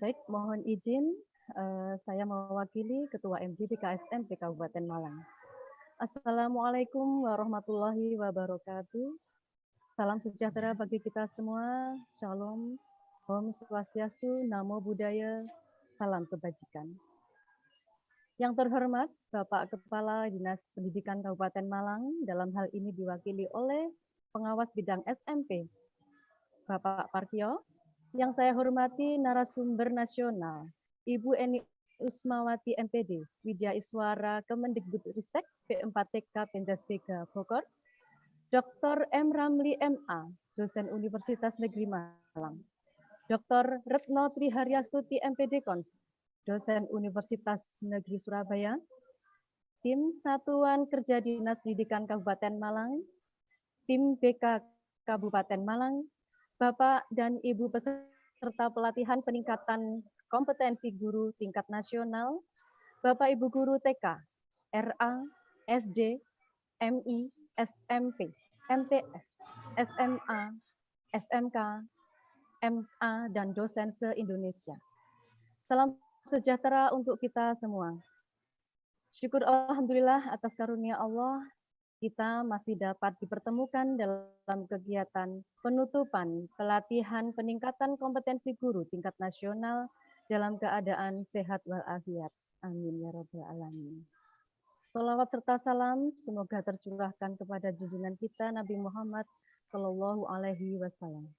Baik, mohon izin saya mewakili Ketua MGBK SMP Kabupaten Malang. Assalamualaikum warahmatullahi wabarakatuh. Salam sejahtera bagi kita semua. Shalom, Om Swastiastu, Namo Buddhaya, salam kebajikan. Yang terhormat Bapak Kepala Dinas Pendidikan Kabupaten Malang, dalam hal ini diwakili oleh Pengawas Bidang SMP, Bapak Parkio. Yang saya hormati narasumber nasional, Ibu Eni Usmawati MPD, Widya Iswara Kemendikbudristek P4TK Penjas-BK Bogor, Dr. M. Ramli MA, dosen Universitas Negeri Malang, Dr. Retno Triharyastuti MPD Kons, dosen Universitas Negeri Surabaya, tim Satuan Kerja Dinas Pendidikan Kabupaten Malang, tim BK Kabupaten Malang, Bapak dan Ibu peserta pelatihan peningkatan kompetensi guru tingkat nasional, Bapak Ibu guru TK, RA, SD, MI, SMP, MTS, SMA, SMK, MA, dan dosen se-Indonesia. Salam sejahtera untuk kita semua. Syukur Alhamdulillah atas karunia Allah, kita masih dapat dipertemukan dalam kegiatan penutupan pelatihan peningkatan kompetensi guru tingkat nasional dalam keadaan sehat walafiat. Amin ya rabbal alamin. Sholawat serta salam semoga tercurahkan kepada junjungan kita Nabi Muhammad Shallallahu Alaihi Wasallam.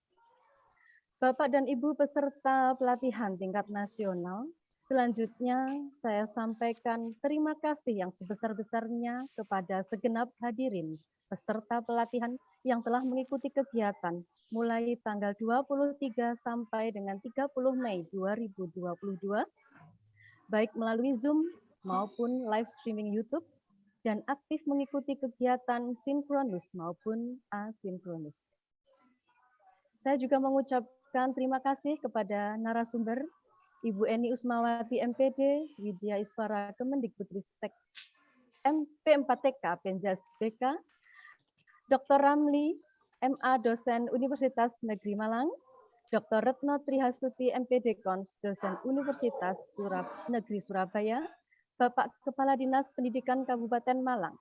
Bapak dan Ibu peserta pelatihan tingkat nasional, selanjutnya saya sampaikan terima kasih yang sebesar-besarnya kepada segenap hadirin peserta pelatihan yang telah mengikuti kegiatan mulai tanggal 23 sampai dengan 30 Mei 2022, baik melalui Zoom maupun live streaming YouTube, dan aktif mengikuti kegiatan sinkronus maupun asinkronus. Saya juga mengucapkan terima kasih kepada narasumber Ibu Eni Usmawati MPD, Widya Iswara Kemendikbudristek MP4TK Penjas BK, Dr. Ramli MA dosen Universitas Negeri Malang, Dr. Retno Triharyastuti MPD Kons dosen Universitas Negeri Surabaya, Bapak Kepala Dinas Pendidikan Kabupaten Malang,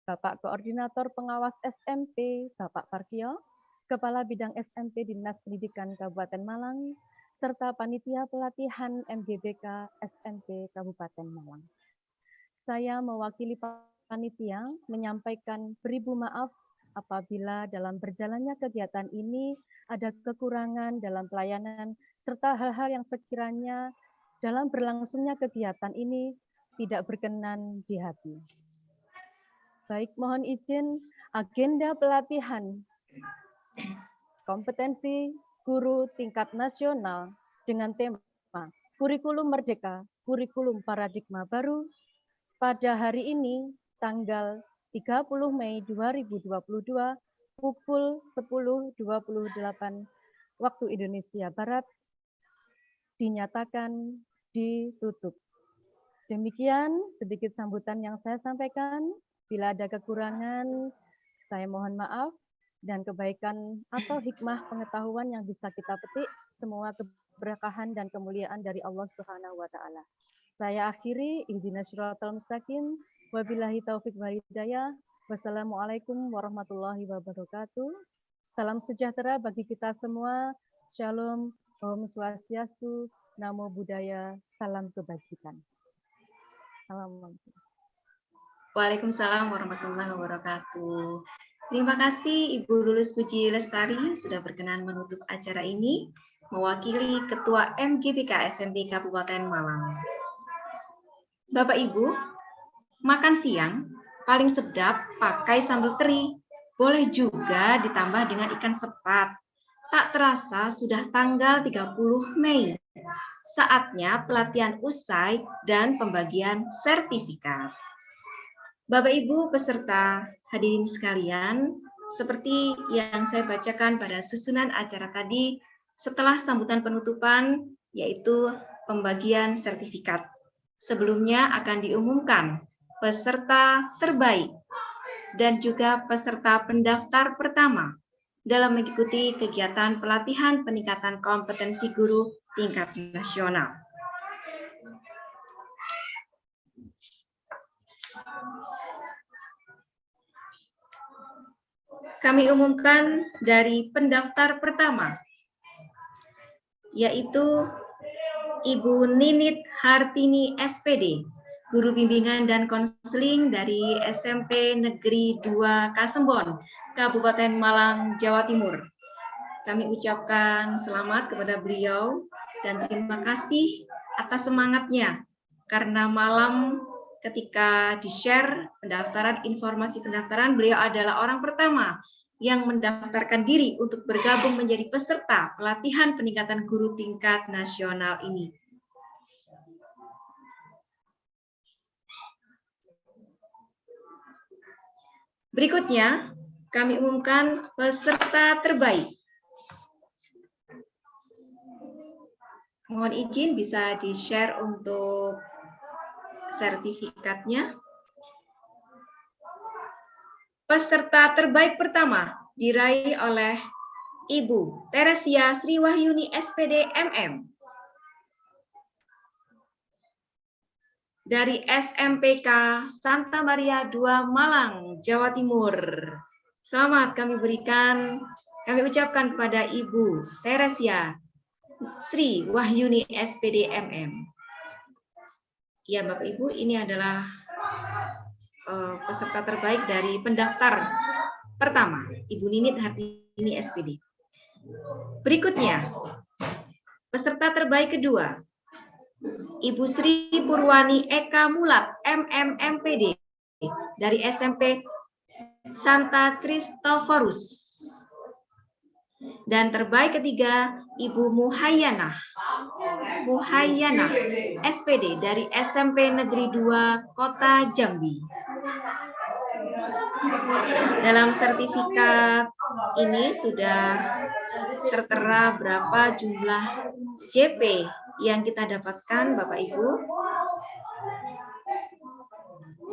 Bapak Koordinator Pengawas SMP, Bapak Parkio, Kepala Bidang SMP Dinas Pendidikan Kabupaten Malang, serta Panitia Pelatihan MGBK SMP Kabupaten Malang. Saya mewakili panitia menyampaikan beribu maaf apabila dalam berjalannya kegiatan ini ada kekurangan dalam pelayanan serta hal-hal yang sekiranya dalam berlangsungnya kegiatan ini tidak berkenan di hati. Baik, mohon izin agenda pelatihan kompetensi guru tingkat nasional dengan tema Kurikulum Merdeka, Kurikulum Paradigma Baru pada hari ini tanggal 30 Mei 2022 pukul 10.28 waktu Indonesia Barat dinyatakan ditutup. Demikian sedikit sambutan yang saya sampaikan. Bila ada kekurangan, saya mohon maaf, dan kebaikan atau hikmah pengetahuan yang bisa kita petik, semua keberkahan dan kemuliaan dari Allah Subhanahu wa Ta'ala. Saya akhiri, ihdinas siratal mustaqim, wabillahi taufiq wal hidayah. Wassalamualaikum warahmatullahi wabarakatuh. Salam sejahtera bagi kita semua. Shalom, Om Swastiastu, Namo Buddhaya, salam kebajikan. Assalamualaikum. Waalaikumsalam warahmatullahi wabarakatuh. Terima kasih Ibu Lulus Puji Lestari sudah berkenan menutup acara ini mewakili Ketua MGBK SMP Kabupaten Malang. Bapak Ibu, makan siang paling sedap pakai sambal teri. Boleh juga ditambah dengan ikan sepat. Tak terasa sudah tanggal 30 Mei. Saatnya pelatihan usai dan pembagian sertifikat. Bapak Ibu peserta hadirin sekalian, seperti yang saya bacakan pada susunan acara tadi, setelah sambutan penutupan yaitu pembagian sertifikat. Sebelumnya akan diumumkan peserta terbaik dan juga peserta pendaftar pertama dalam mengikuti kegiatan pelatihan peningkatan kompetensi guru tingkat nasional. Kami umumkan dari pendaftar pertama, yaitu Ibu Ninit Hartini SPD, Guru Bimbingan dan Konseling dari SMP Negeri 2 Kasembon, Kabupaten Malang, Jawa Timur. Kami ucapkan selamat kepada beliau dan terima kasih atas semangatnya, karena malam ketika di-share pendaftaran, informasi pendaftaran, beliau adalah orang pertama yang mendaftarkan diri untuk bergabung menjadi peserta pelatihan peningkatan guru tingkat nasional ini. Berikutnya, kami umumkan peserta terbaik. Mohon izin bisa di-share untuk sertifikatnya. Peserta terbaik pertama diraih oleh Ibu Teresia Sriwahyuni SPD MM dari SMPK Santa Maria II Malang, Jawa Timur. Selamat kami ucapkan kepada Ibu Teresia Sriwahyuni SPD MM. Ya Bapak Ibu, ini adalah peserta terbaik dari pendaftar pertama, Ibu Ninit Hartini SPD. Berikutnya, peserta terbaik kedua, Ibu Sri Purwani Eka Mulat, MMMPD, dari SMP Santa Christophorus. Dan terbaik ketiga, Ibu Muhayyana SPD dari SMP Negeri 2 Kota Jambi. Dalam sertifikat ini sudah tertera berapa jumlah JP yang kita dapatkan, Bapak Ibu.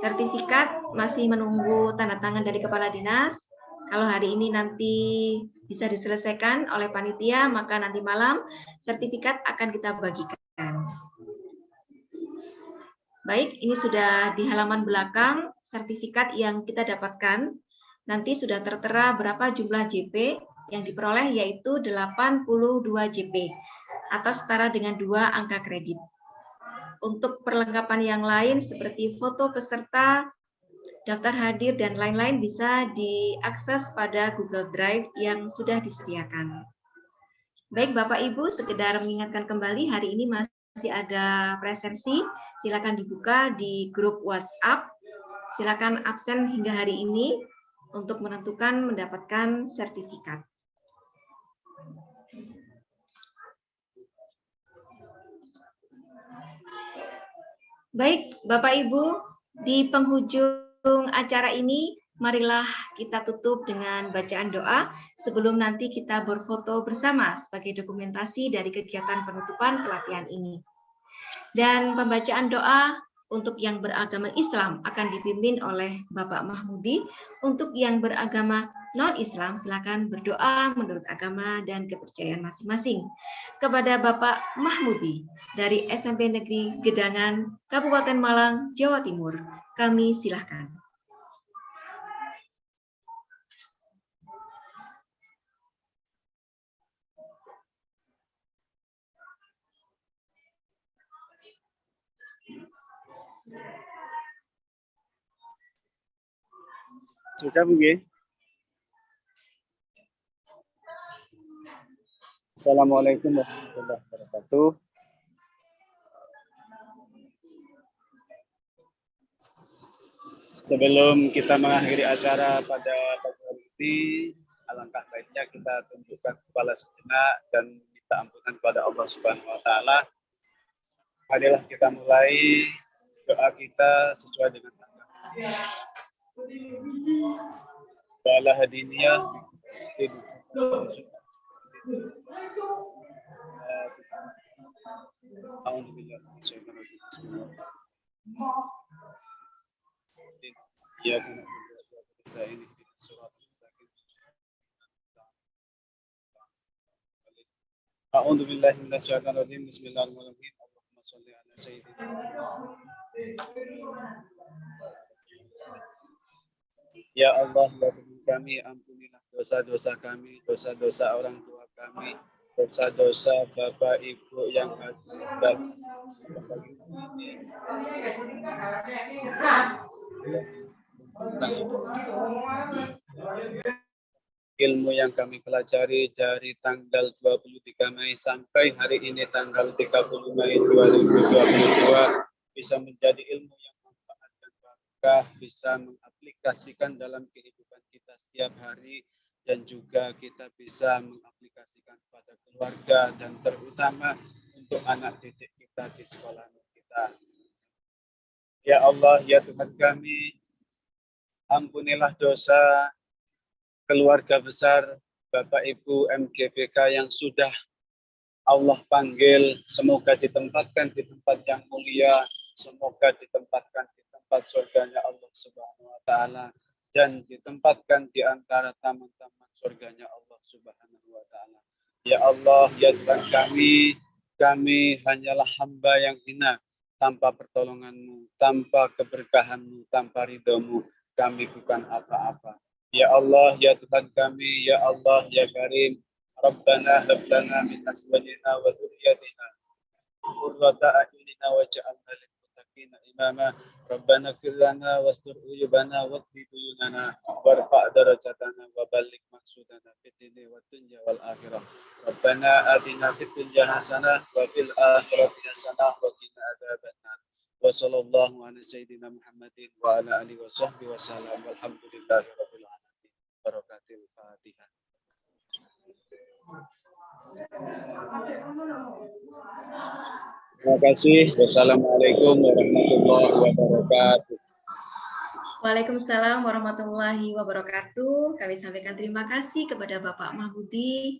Sertifikat masih menunggu tanda tangan dari Kepala Dinas. Kalau hari ini nanti bisa diselesaikan oleh panitia, maka nanti malam sertifikat akan kita bagikan. Baik, ini sudah di halaman belakang sertifikat yang kita dapatkan. Nanti sudah tertera berapa jumlah JP yang diperoleh, yaitu 82 JP atau setara dengan 2 angka kredit. Untuk perlengkapan yang lain seperti foto peserta, daftar hadir, dan lain-lain bisa diakses pada Google Drive yang sudah disediakan. Baik Bapak Ibu, sekedar mengingatkan kembali hari ini masih ada presensi, silakan dibuka di grup WhatsApp. Silakan absen hingga hari ini untuk menentukan mendapatkan sertifikat. Baik Bapak Ibu, di penghujung acara ini, marilah kita tutup dengan bacaan doa sebelum nanti kita berfoto bersama sebagai dokumentasi dari kegiatan penutupan pelatihan ini. Dan pembacaan doa untuk yang beragama Islam akan dipimpin oleh Bapak Mahmudi. Untuk yang beragama non-Islam, silakan berdoa menurut agama dan kepercayaan masing-masing. Kepada Bapak Mahmudi dari SMP Negeri Gedangan, Kabupaten Malang, Jawa Timur, kami silakan. Sudah Bu G? Assalamualaikum warahmatullahi wabarakatuh. Sebelum kita mengakhiri acara pada pagi hari ini, alangkah baiknya kita tundukkan kepala sejenak dan minta ampunan kepada Allah Subhanahu wa taala. Marilah kita mulai doa kita sesuai dengan agama. Wala hadiniyah A'udzu billahi minasyaitonir rajim. Bismillahirrahmanirrahim. Allahumma shalli ala sayyidina. Ya Allah, ya Tuhan kami, ampunilah dosa-dosa kami, dosa-dosa orang tua kami, dosa-dosa Bapak Ibu yang ada ilmu yang kami pelajari dari tanggal 23 Mei sampai hari ini tanggal 30 Mei 2022 bisa menjadi ilmu yang manfaat dan berkah, bisa mengaplikasikan dalam kehidupan kita setiap hari, dan juga kita bisa mengaplikasikan pada keluarga dan terutama untuk anak didik kita di sekolah kita. Ya Allah, ya Tuhan kami, ampunilah dosa keluarga besar Bapak Ibu MGBK yang sudah Allah panggil, semoga ditempatkan di tempat yang mulia, semoga ditempatkan di tempat surganya Allah Subhanahu wa taala dan ditempatkan di antara taman-taman surganya Allah Subhanahu wa taala. Ya Allah, ya Tuhan kami hanyalah hamba yang hina, tanpa pertolongan-Mu, tanpa keberkahan-Mu, tanpa ridho-Mu, kami bukan apa-apa. Ya Allah, ya Tuhan kami, ya Allah, ya Karim, Rabbana hab lana min azwajina wa dhurriyyatina qurrata a'yunina waj'alna lil muttaqina imama. Rabbana ighfir lana wastur uyubana waqdi duyunana warfa' darajatana wa balligh maqsudana fid dunya wad dunya wal akhirah. Rabbana atina fid dunya hasanah wa fil akhirati hasanah wa qina adzabannar. Wa sallallahu ala sayyidina Muhammadin wa ala alihi wa sahbihi wa sallam. Walhamdulillahi rabbil alamin. Barakatil Fatihah. Terima kasih. Wassalamualaikum warahmatullahi wabarakatuh. Waalaikumsalam warahmatullahi wabarakatuh. Kami sampaikan terima kasih kepada Bapak Mahbudi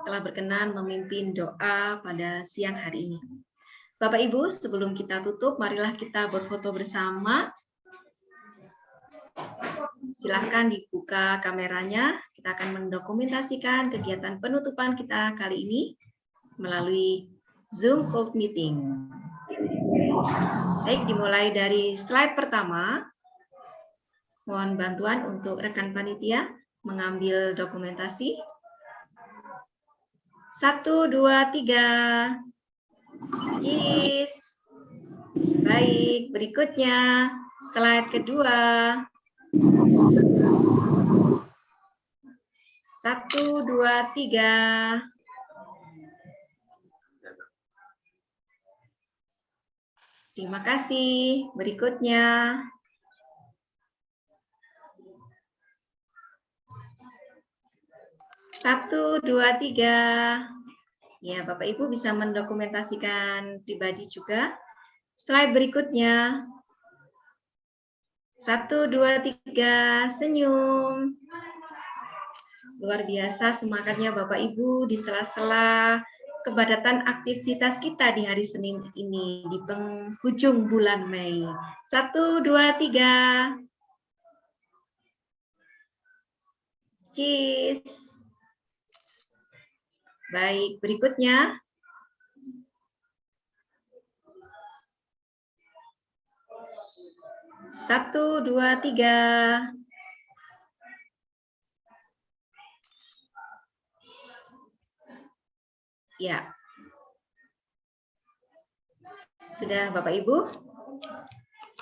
telah berkenan memimpin doa pada siang hari ini. Bapak Ibu, sebelum kita tutup, marilah kita berfoto bersama. Silahkan dibuka kameranya. Kita akan mendokumentasikan kegiatan penutupan kita kali ini melalui Zoom Call Meeting. Baik, dimulai dari slide pertama. Mohon bantuan untuk rekan panitia mengambil dokumentasi. 1, 2, 3. Cheers. Baik, berikutnya slide kedua. 1, 2, 3. Terima kasih. Berikutnya. Satu, dua, tiga. Ya, Bapak Ibu bisa mendokumentasikan pribadi juga. Slide berikutnya. 1, 2, 3. Senyum. Luar biasa semangatnya Bapak Ibu di sela-sela kepadatan aktivitas kita di hari Senin ini di penghujung bulan Mei. 1, 2, 3. Cheers. Baik, berikutnya. 1, 2, 3. Ya. Sudah Bapak Ibu?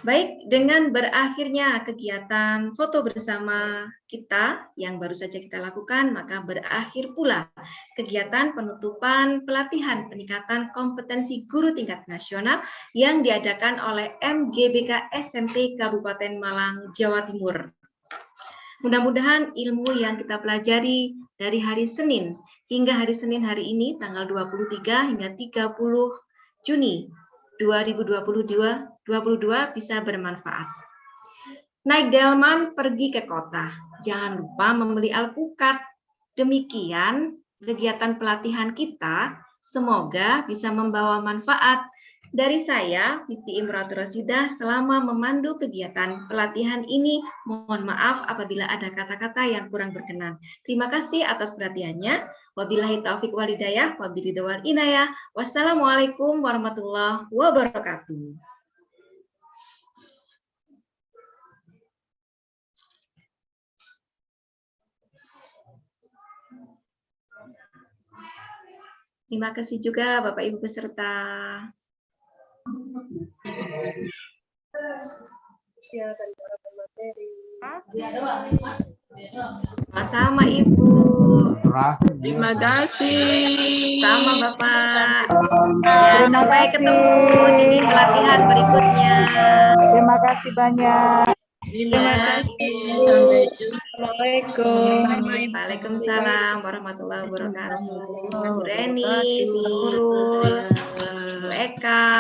Baik, dengan berakhirnya kegiatan foto bersama kita yang baru saja kita lakukan, maka berakhir pula kegiatan penutupan pelatihan peningkatan kompetensi guru tingkat nasional yang diadakan oleh MGBK SMP Kabupaten Malang, Jawa Timur. Mudah-mudahan ilmu yang kita pelajari dari hari Senin hingga hari Senin hari ini, tanggal 23 hingga 30 Juni 2022 bisa bermanfaat. Naik delman pergi ke kota. Jangan lupa membeli alpukat. Demikian kegiatan pelatihan kita. Semoga bisa membawa manfaat. Dari saya, Fiti Imratul Rosidah, selama memandu kegiatan pelatihan ini, mohon maaf apabila ada kata-kata yang kurang berkenan. Terima kasih atas perhatiannya. Wabillahi taufiq wal hidayah, wabillahi wal inayah. Wassalamualaikum warahmatullahi wabarakatuh. Terima kasih juga Bapak Ibu peserta. Ya, dan para pemateri. Sama-sama Ibu. Terima kasih. Sama Bapak. Ya, sampai ketemu di pelatihan berikutnya. Terima kasih banyak. Terima kasih. Sampai jumpa. Assalamualaikum. Waalaikumsalam warahmatullahi wabarakatuh. Bu Reni, Bu Nurul, Bu Eka,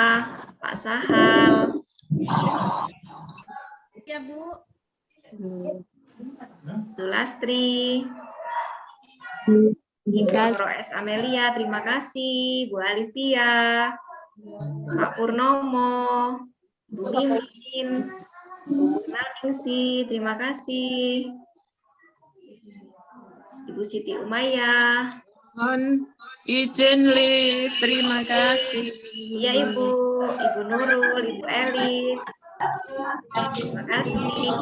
Pak Sahal. Ya, Bu. Bu Lastri. Ibu Roes Amelia, terima kasih. Bu Alivia, Pak Purnomo, Bu Mimin, Bu Naningsi, terima kasih. Ibu Siti Umayyah. Mohon izin live. Terima kasih. Iya Ibu, Ibu Nurul, Ibu Elis. Terima kasih.